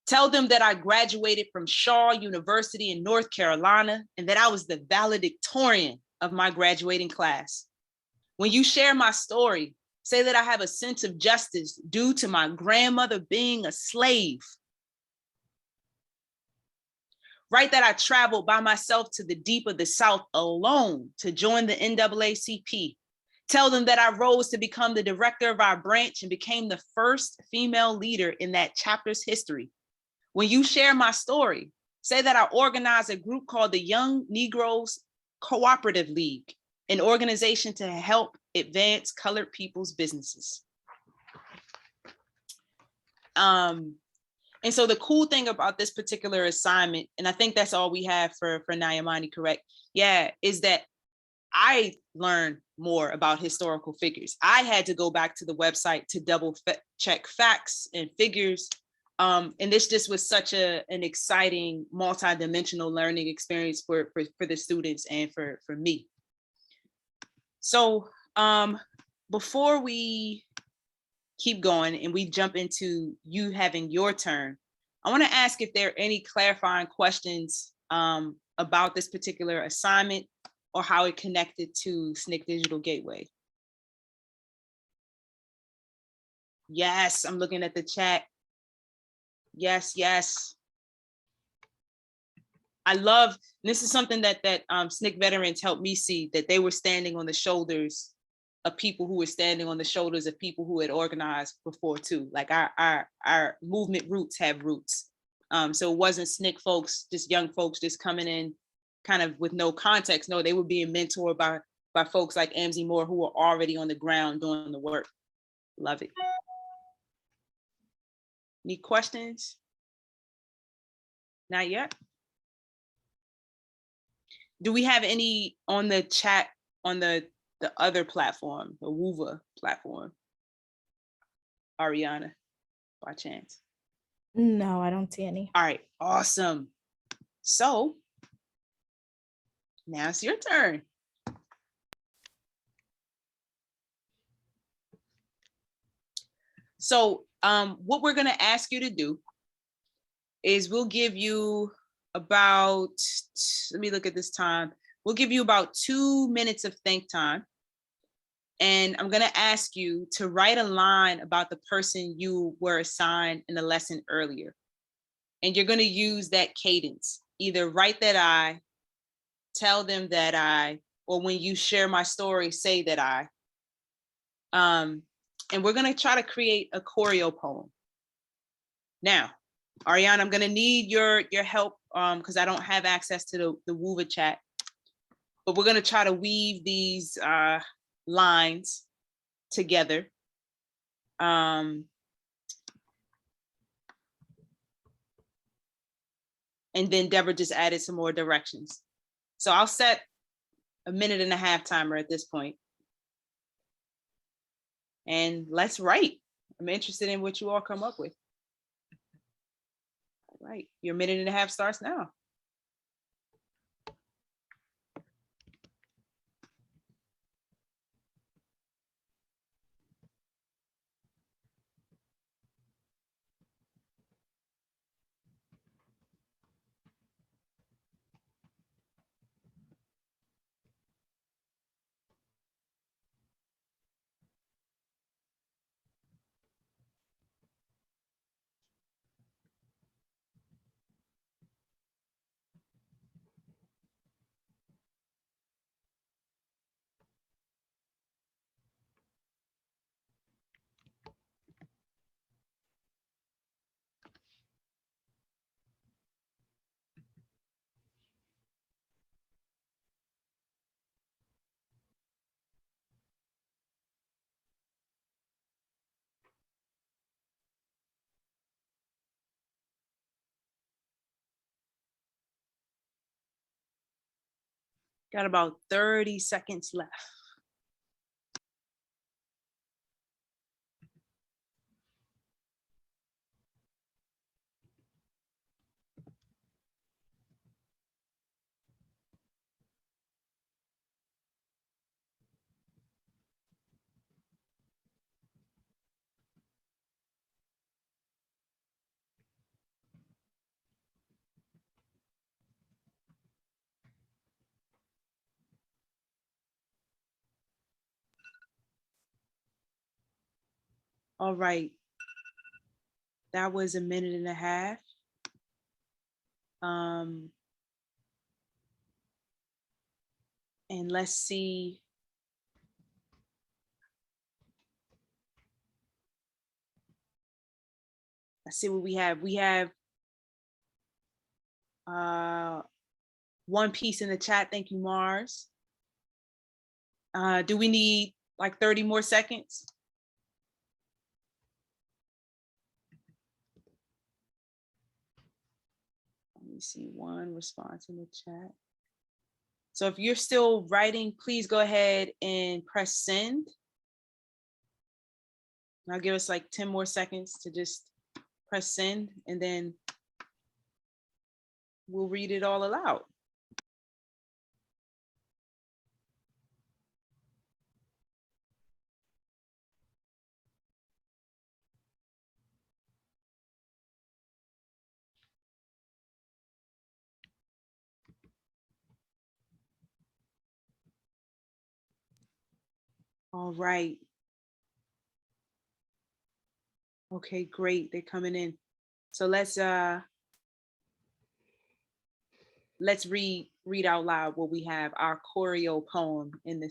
Tell them that I graduated from Shaw University in North Carolina and that I was the valedictorian of my graduating class. When you share my story, say that I have a sense of justice due to my grandmother being a slave. Write that I traveled by myself to the deep of the South alone to join the NAACP. Tell them that I rose to become the director of our branch and became the first female leader in that chapter's history. When you share my story, say that I organized a group called the Young Negroes Cooperative League, an organization to help advance colored people's businesses. And so the cool thing about this particular assignment, and I think that's all we have for Nyamani, correct? Yeah, is that I learned more about historical figures. I had to go back to the website to double check facts and figures. And this just was such an exciting multi-dimensional learning experience for the students and for me. So before we keep going and we jump into you having your turn, I want to ask if there are any clarifying questions about this particular assignment or how it connected to SNCC Digital Gateway. Yes, I'm looking at the chat. Yes, yes. I love, this is something that SNCC veterans helped me see, that they were standing on the shoulders of people who were standing on the shoulders of people who had organized before too. Like our movement roots have roots. So it wasn't SNCC folks, just young folks just coming in kind of with no context. No, they were being mentored by folks like Amzie Moore, who were already on the ground doing the work. Love it. Any questions? Not yet. Do we have any on the chat on the other platform, the WUVA platform? Ariana, by chance? No, I don't see any. All right, awesome. So now it's your turn. So what we're gonna ask you to do is we'll give you about, let me look at this time. We'll give you about 2 minutes of think time. And I'm gonna ask you to write a line about the person you were assigned in the lesson earlier. And you're gonna use that cadence. Either write that I, tell them that I, or when you share my story, say that I. And we're gonna try to create a choreo poem. Now, Ariana, I'm gonna need your help because I don't have access to the WUVA chat, but we're gonna try to weave these lines together. And then Deborah just added some more directions. So I'll set a 1.5-minute timer at this point. And let's write. I'm interested in what you all come up with. All right, your 1.5 minutes starts now. Got about 30 seconds left. All right. That was a minute and a half. And let's see. Let's see what we have. We have one piece in the chat. Thank you, Mars. Do we need like 30 more seconds? Let me see one response in the chat. So if you're still writing, please go ahead and press send. Now give us like 10 more seconds to just press send, and then we'll read it all aloud. All right. Okay, great. They're coming in. So let's read out loud what we have, our choreo poem in the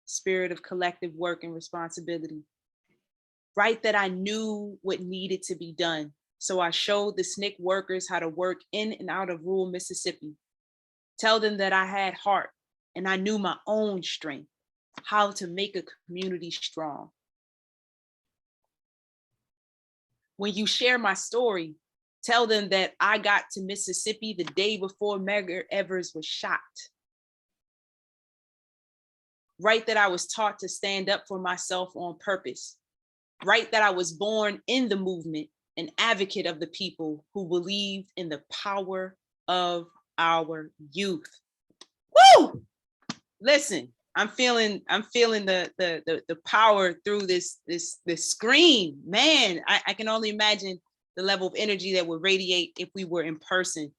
spirit of collective work and responsibility. Write that I knew what needed to be done. So I showed the SNCC workers how to work in and out of rural Mississippi. Tell them that I had heart and I knew my own strength, how to make a community strong. When you share my story, tell them that I got to Mississippi the day before Medgar Evers was shot. Write that I was taught to stand up for myself on purpose. Write that I was born in the movement, an advocate of the people who believed in the power of our youth. Woo! Listen, I'm feeling the power through this screen. Man, I can only imagine the level of energy that would radiate if we were in person.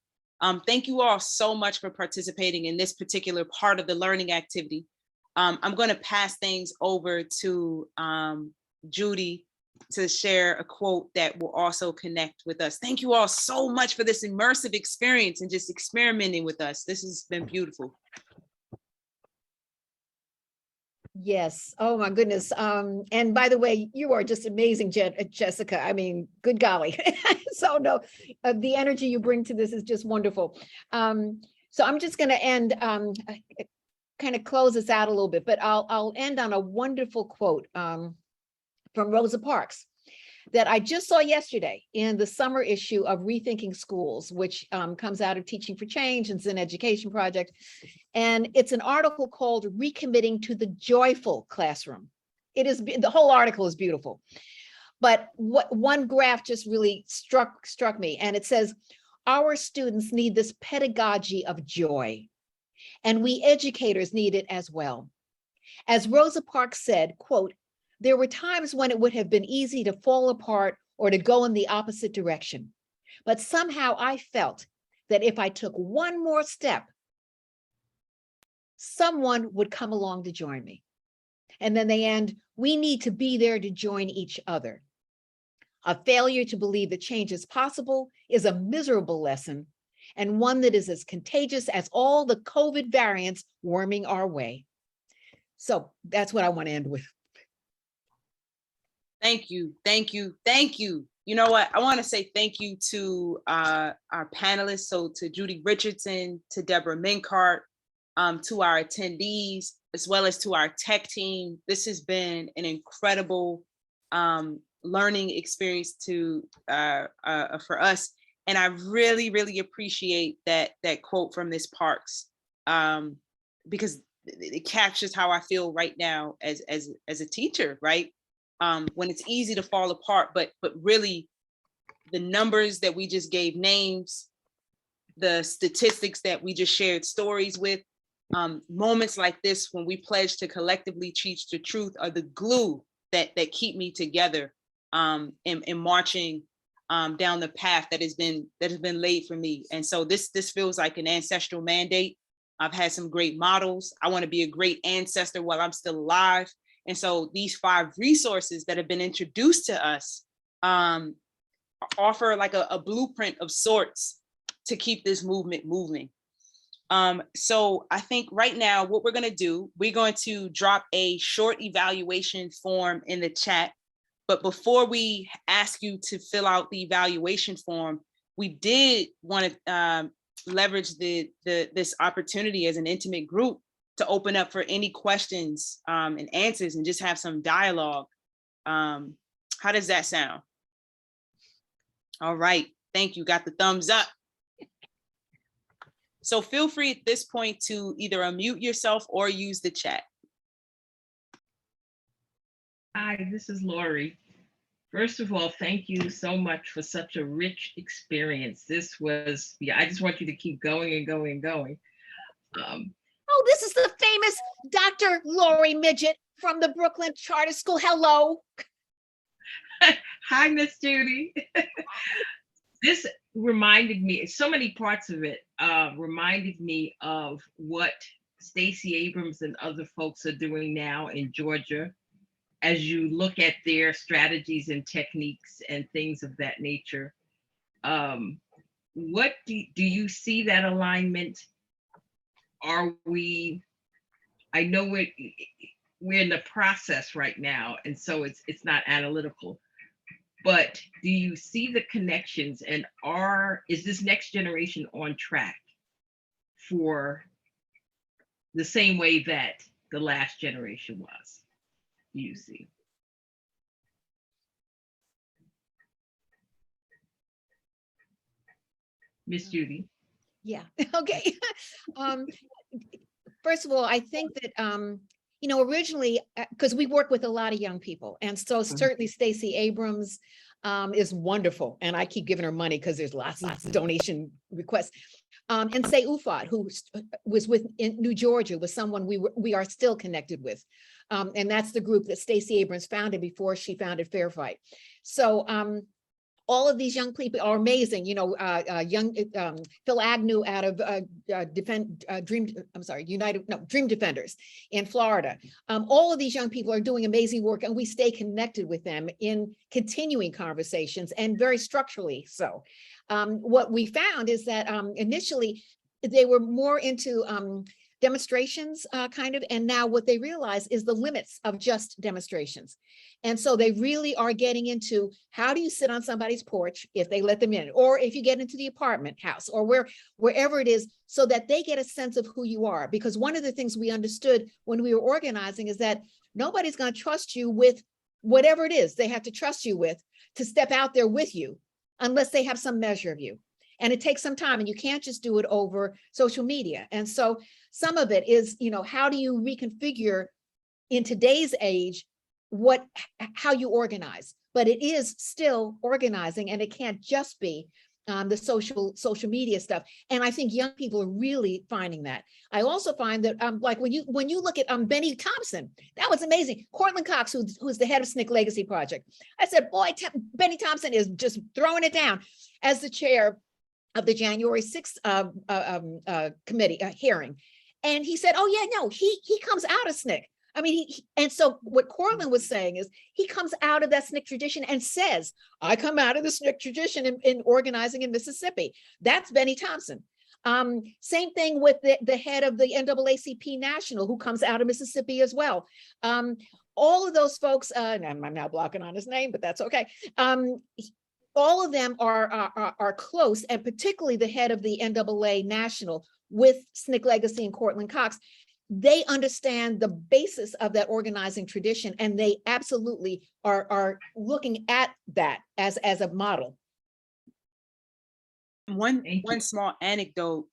Thank you all so much for participating in this particular part of the learning activity. I'm going to pass things over to Judy to share a quote that will also connect with us. Thank you all so much for this immersive experience and just experimenting with us. This has been beautiful. Yes. Oh my goodness. And by the way, you are just amazing, Jessica. I mean, good golly. So no, the energy you bring to this is just wonderful. So I'm just going to end, kind of close this out a little bit, but I'll end on a wonderful quote from Rosa Parks that I just saw yesterday in the summer issue of Rethinking Schools, which comes out of Teaching for Change and Zinn Education Project. And it's an article called Recommitting to the Joyful Classroom. It is, the whole article is beautiful. But what one graph just really struck me, and it says, our students need this pedagogy of joy, and we educators need it as well. As Rosa Parks said, quote, there were times when it would have been easy to fall apart or to go in the opposite direction. But somehow I felt that if I took one more step, someone would come along to join me. And then they end, we need to be there to join each other. A failure to believe that change is possible is a miserable lesson, and one that is as contagious as all the COVID variants worming our way. So that's what I want to end with. Thank you, thank you, thank you. You know what? I want to say thank you to our panelists. So to Judy Richardson, to Deborah Minkart, to our attendees, as well as to our tech team. This has been an incredible learning experience for us. And I really, really appreciate that quote from Ms. Parks, because it captures how I feel right now as a teacher, right? When it's easy to fall apart, but really the numbers that we just gave names, the statistics that we just shared stories with, moments like this when we pledge to collectively teach the truth are the glue that keep me together in marching down the path that has been laid for me. And so this feels like an ancestral mandate. I've had some great models. I want to be a great ancestor while I'm still alive. And so these 5 resources that have been introduced to us offer like a blueprint of sorts to keep this movement moving. So I think right now what we're going to do, we're going to drop a short evaluation form in the chat. But before we ask you to fill out the evaluation form, we did want to leverage this opportunity as an intimate group to open up for any questions and answers and just have some dialogue. How does that sound? All right, thank you. Got the thumbs up. So feel free at this point to either unmute yourself or use the chat. Hi, this is Lori. First of all, thank you so much for such a rich experience. This was, I just want you to keep going and going and going. Oh, this is the famous Dr. Lori Midget from the Brooklyn Charter School. Hello. Hi, Miss Judy. This reminded me, so many parts of it reminded me of what Stacey Abrams and other folks are doing now in Georgia. As you look at their strategies and techniques and things of that nature, what do you see that alignment? Are we, I know we're in the process right now, and so it's not analytical, but do you see the connections, and is this next generation on track for the same way that the last generation was? You see. Miss Judy. Yeah, okay. First of all, I think that, originally, because we work with a lot of young people, and so certainly Stacey Abrams is wonderful, and I keep giving her money because there's lots of donation requests. And Say Ufat, who was in New Georgia, was someone we are still connected with. And that's the group that Stacey Abrams founded before she founded Fair Fight. So all of these young people are amazing. Young Phil Agnew out of Dream Defenders in Florida. All of these young people are doing amazing work, and we stay connected with them in continuing conversations, and very structurally so. What we found is that initially they were more into demonstrations and now what they realize is the limits of just demonstrations. And so they really are getting into, how do you sit on somebody's porch if they let them in, or if you get into the apartment house, or wherever it is, so that they get a sense of who you are. Because one of the things we understood when we were organizing is that nobody's going to trust you with whatever it is they have to trust you with to step out there with you, unless they have some measure of you. And it takes some time, and you can't just do it over social media. And so some of it is, how do you reconfigure in today's age how you organize? But it is still organizing, and it can't just be the social media stuff. And I think young people are really finding that. I also find that like when you look at Benny Thompson, that was amazing. Cortland Cox, who's the head of SNCC Legacy Project, I said, boy, Benny Thompson is just throwing it down as the chair of the January 6th committee hearing. And he said, oh yeah, no, he comes out of SNCC. I mean, and so what Cortland was saying is he comes out of that SNCC tradition and says, I come out of the SNCC tradition in organizing in Mississippi. That's Benny Thompson. Same thing with the head of the NAACP National, who comes out of Mississippi as well. All of those folks, and I'm now blocking on his name, but that's okay. All of them are close, and particularly the head of the NAA National with SNCC Legacy and Cortland Cox. They understand the basis of that organizing tradition, and they absolutely are looking at that as a model. One small anecdote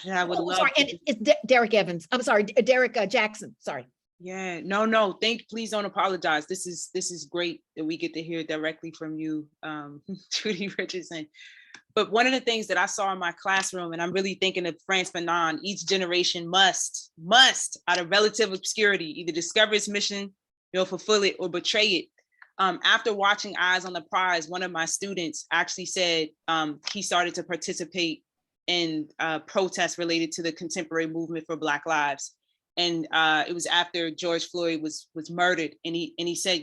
that I would love. Sorry, and it's Derek Evans. I'm sorry, Derek Jackson. Sorry. Yeah, no. Please don't apologize. This is great that we get to hear directly from you, Judy Richardson. But one of the things that I saw in my classroom, and I'm really thinking of Frantz Fanon, each generation must, out of relative obscurity, either discover its mission, fulfill it or betray it. After watching Eyes on the Prize, one of my students actually said he started to participate in protests related to the contemporary movement for Black lives. And it was after George Floyd was murdered. And he said,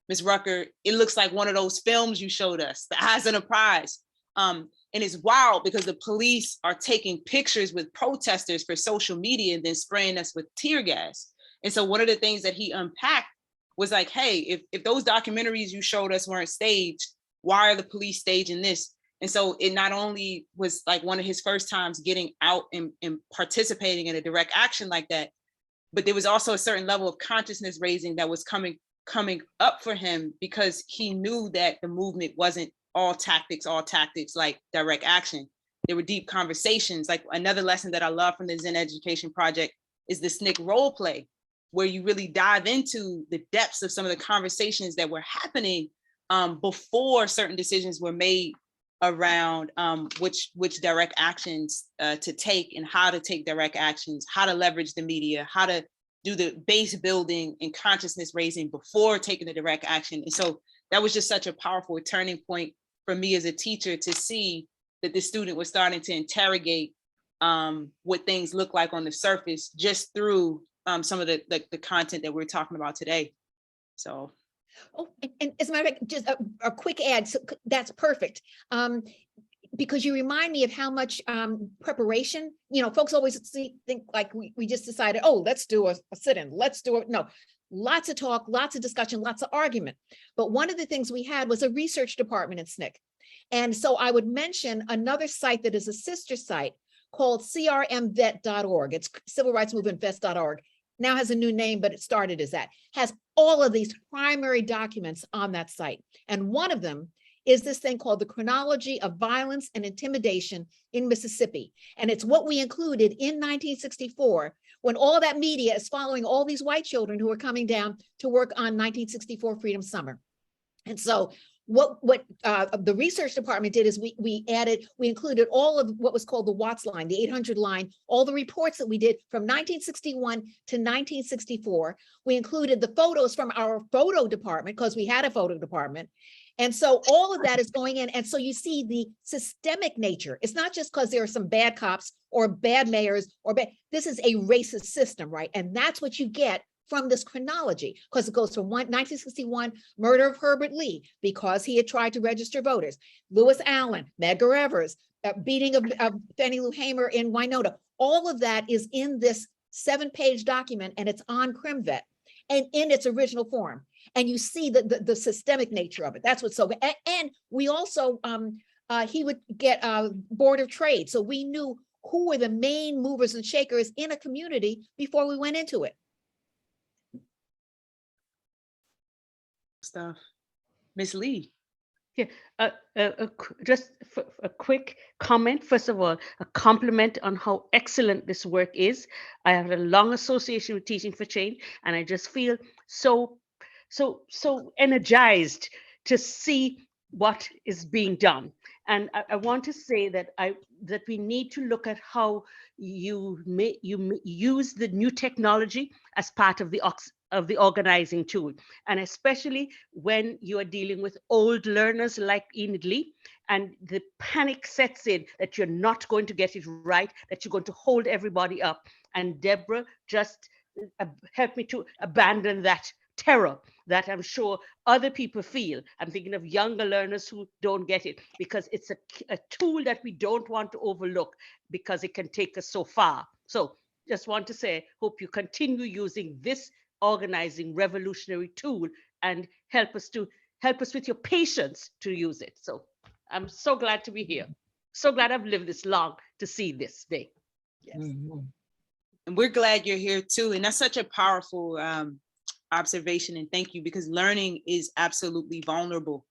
Ms. Rucker, it looks like one of those films you showed us, The Eyes on the Prize. And it's wild because the police are taking pictures with protesters for social media and then spraying us with tear gas. And so one of the things that he unpacked was like, hey, if those documentaries you showed us weren't staged, why are the police staging this? And so it not only was like one of his first times getting out and participating in a direct action like that, but there was also a certain level of consciousness raising that was coming up for him, because he knew that the movement wasn't all tactics like direct action. There were deep conversations. Like another lesson that I love from the Zinn Education Project is the SNCC role play, where you really dive into the depths of some of the conversations that were happening before certain decisions were made around which direct actions to take and how to take direct actions, how to leverage the media, how to do the base building and consciousness raising before taking the direct action. And so that was just such a powerful turning point for me as a teacher, to see that the student was starting to interrogate what things look like on the surface just through some of the content that we're talking about today. So. Oh, and as a matter of fact, just a quick ad. So that's perfect. Because you remind me of how much preparation, folks always think like we just decided, oh, let's do a sit-in, let's do it. No, lots of talk, lots of discussion, lots of argument. But one of the things we had was a research department in SNCC. And so I would mention another site that is a sister site called crmvet.org. It's civilrightsmovementvest.org. Now has a new name, but it started as that. Has all of these primary documents on that site. And one of them is this thing called the Chronology of Violence and Intimidation in Mississippi. And it's what we included in 1964, when all that media is following all these white children who are coming down to work on 1964 Freedom Summer. And so what the research department did is we included all of what was called the Watts line, the 800 line, all the reports that we did from 1961 to 1964. We included the photos from our photo department, because we had a photo department. And so all of that is going in. And so you see the systemic nature. It's not just because there are some bad cops or bad mayors this is a racist system, right? And that's what you get from this chronology, because it goes from 1961, murder of Herbert Lee, because he had tried to register voters, Lewis Allen, Medgar Evers, beating of Fannie Lou Hamer in Winona. All of that is in this 7-page document, and it's on CrimVet and in its original form. And you see the systemic nature of it. That's what's so, and we also, he would get Board of Trade. So we knew who were the main movers and shakers in a community before we went into it. Stuff. Miss Lee. Yeah, just a quick comment. First of all, a compliment on how excellent this work is. I have a long association with Teaching for Change, and I just feel so energized to see what is being done. And I want to say that that we need to look at how you use the new technology as part of the organizing tool, and especially when you are dealing with old learners like Enid Lee, and the panic sets in that you're not going to get it right, that you're going to hold everybody up. And Deborah just helped me to abandon that terror that I'm sure other people feel. I'm thinking of younger learners who don't get it, because it's a tool that we don't want to overlook, because it can take us so far. So just want to say, hope you continue using this organizing revolutionary tool and help us with your patience to use it. So I'm so glad to be here. So glad I've lived this long to see this day. Yes. Mm-hmm. And we're glad you're here too. And that's such a powerful observation, and thank you, because learning is absolutely vulnerable.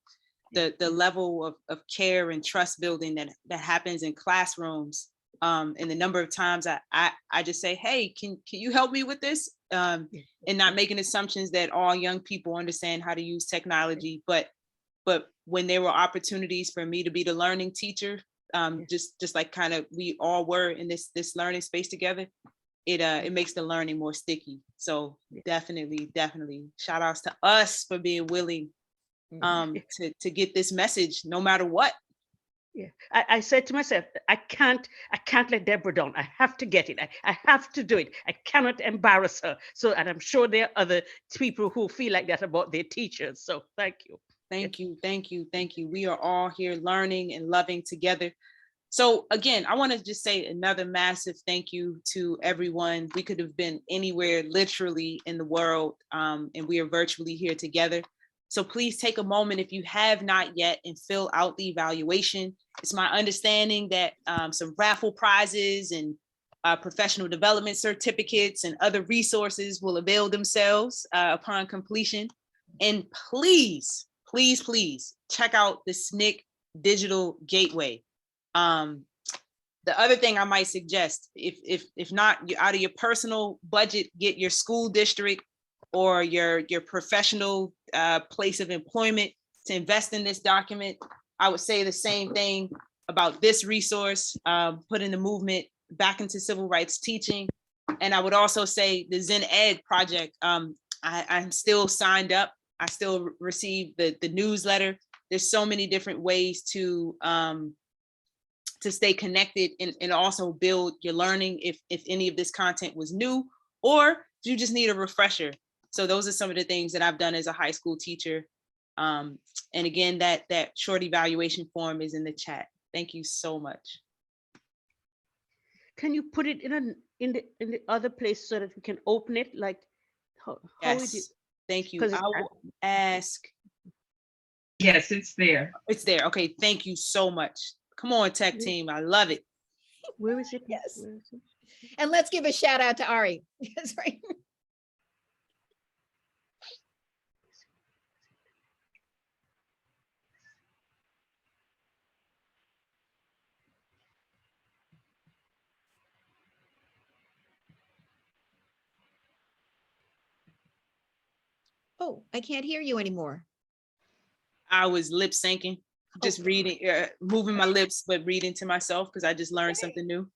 the level of care and trust building that happens in classrooms, and the number of times I just say, hey, can you help me with this? And not making assumptions that all young people understand how to use technology, but when there were opportunities for me to be the learning teacher, just like kind of we all were in this learning space together, it makes the learning more sticky. So definitely shout outs to us for being willing to get this message no matter what. Yeah, I said to myself, I can't let Deborah down. I have to get it. I have to do it. I cannot embarrass her. So, and I'm sure there are other people who feel like that about their teachers. So thank you. Thank you. We are all here learning and loving together. So again, I want to just say another massive thank you to everyone. We could have been anywhere literally in the world, and we are virtually here together. So please take a moment if you have not yet and fill out the evaluation. It's my understanding that some raffle prizes and professional development certificates and other resources will avail themselves upon completion. And please check out the SNCC Digital Gateway. The other thing I might suggest, if not out of your personal budget, get your school district or your professional place of employment to invest in this document. I would say the same thing about this resource, putting the movement back into civil rights teaching. And I would also say the Zinn Ed project, I'm still signed up. I still receive the newsletter. There's so many different ways to stay connected and also build your learning if any of this content was new, or if you just need a refresher. So those are some of the things that I've done as a high school teacher. And again, that short evaluation form is in the chat. Thank you so much. Can you put it in the other place so that we can open it? Like how Yes. Thank you. I will ask. Yes, it's there. It's there. Okay. Thank you so much. Come on, tech team. I love it. Where is it? Yes. Where is it? And let's give a shout out to Ari. That's right. Oh, I can't hear you anymore. I was lip syncing, just reading, moving my lips, but reading to myself because I just learned something new.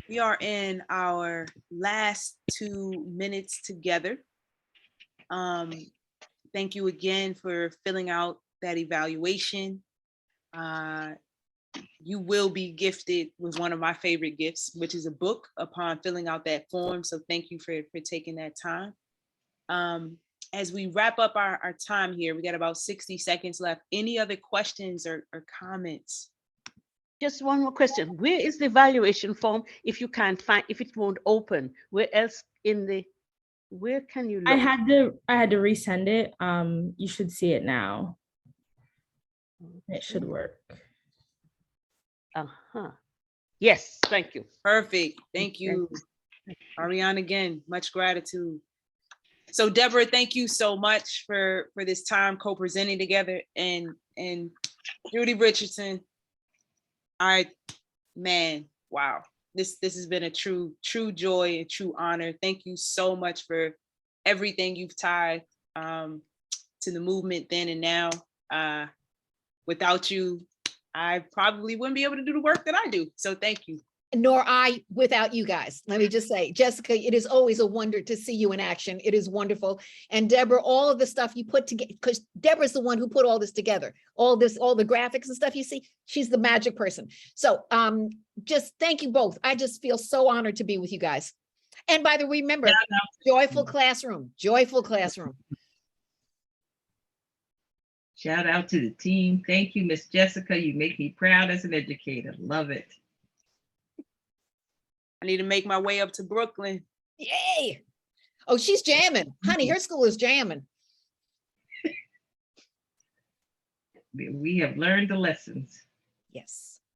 We are in our last 2 minutes together. Thank you again for filling out that evaluation. You will be gifted with one of my favorite gifts, which is a book upon filling out that form. So thank you for taking that time. As we wrap up our time here, we got about 60 seconds left. Any other questions or comments? Just one more question. Where is the evaluation form if you can't find, if it won't open? Where else where can you look? I had to resend it. You should see it now. It should work. Yes, thank you. Perfect. Thank you, Ariane. Again, much gratitude. So Deborah, thank you so much for this time co-presenting together, and Judy Richardson. Wow. This has been a true joy and true honor. Thank you so much for everything you've tied to the movement then and now. Without you, I probably wouldn't be able to do the work that I do. So thank you. Nor I without you guys. Let me just say, Jessica, it is always a wonder to see you in action. It is wonderful. And Deborah, all of the stuff you put together, because Deborah's the one who put all this together, all the graphics and stuff you see, she's the magic person. So just thank you both. I just feel so honored to be with you guys. And by the way, remember, joyful classroom, joyful classroom. Shout out to the team. Thank you, Miss Jessica. You make me proud as an educator. Love it. I need to make my way up to Brooklyn. Yay. Oh, she's jamming. Honey, her school is jamming. We have learned the lessons. Yes.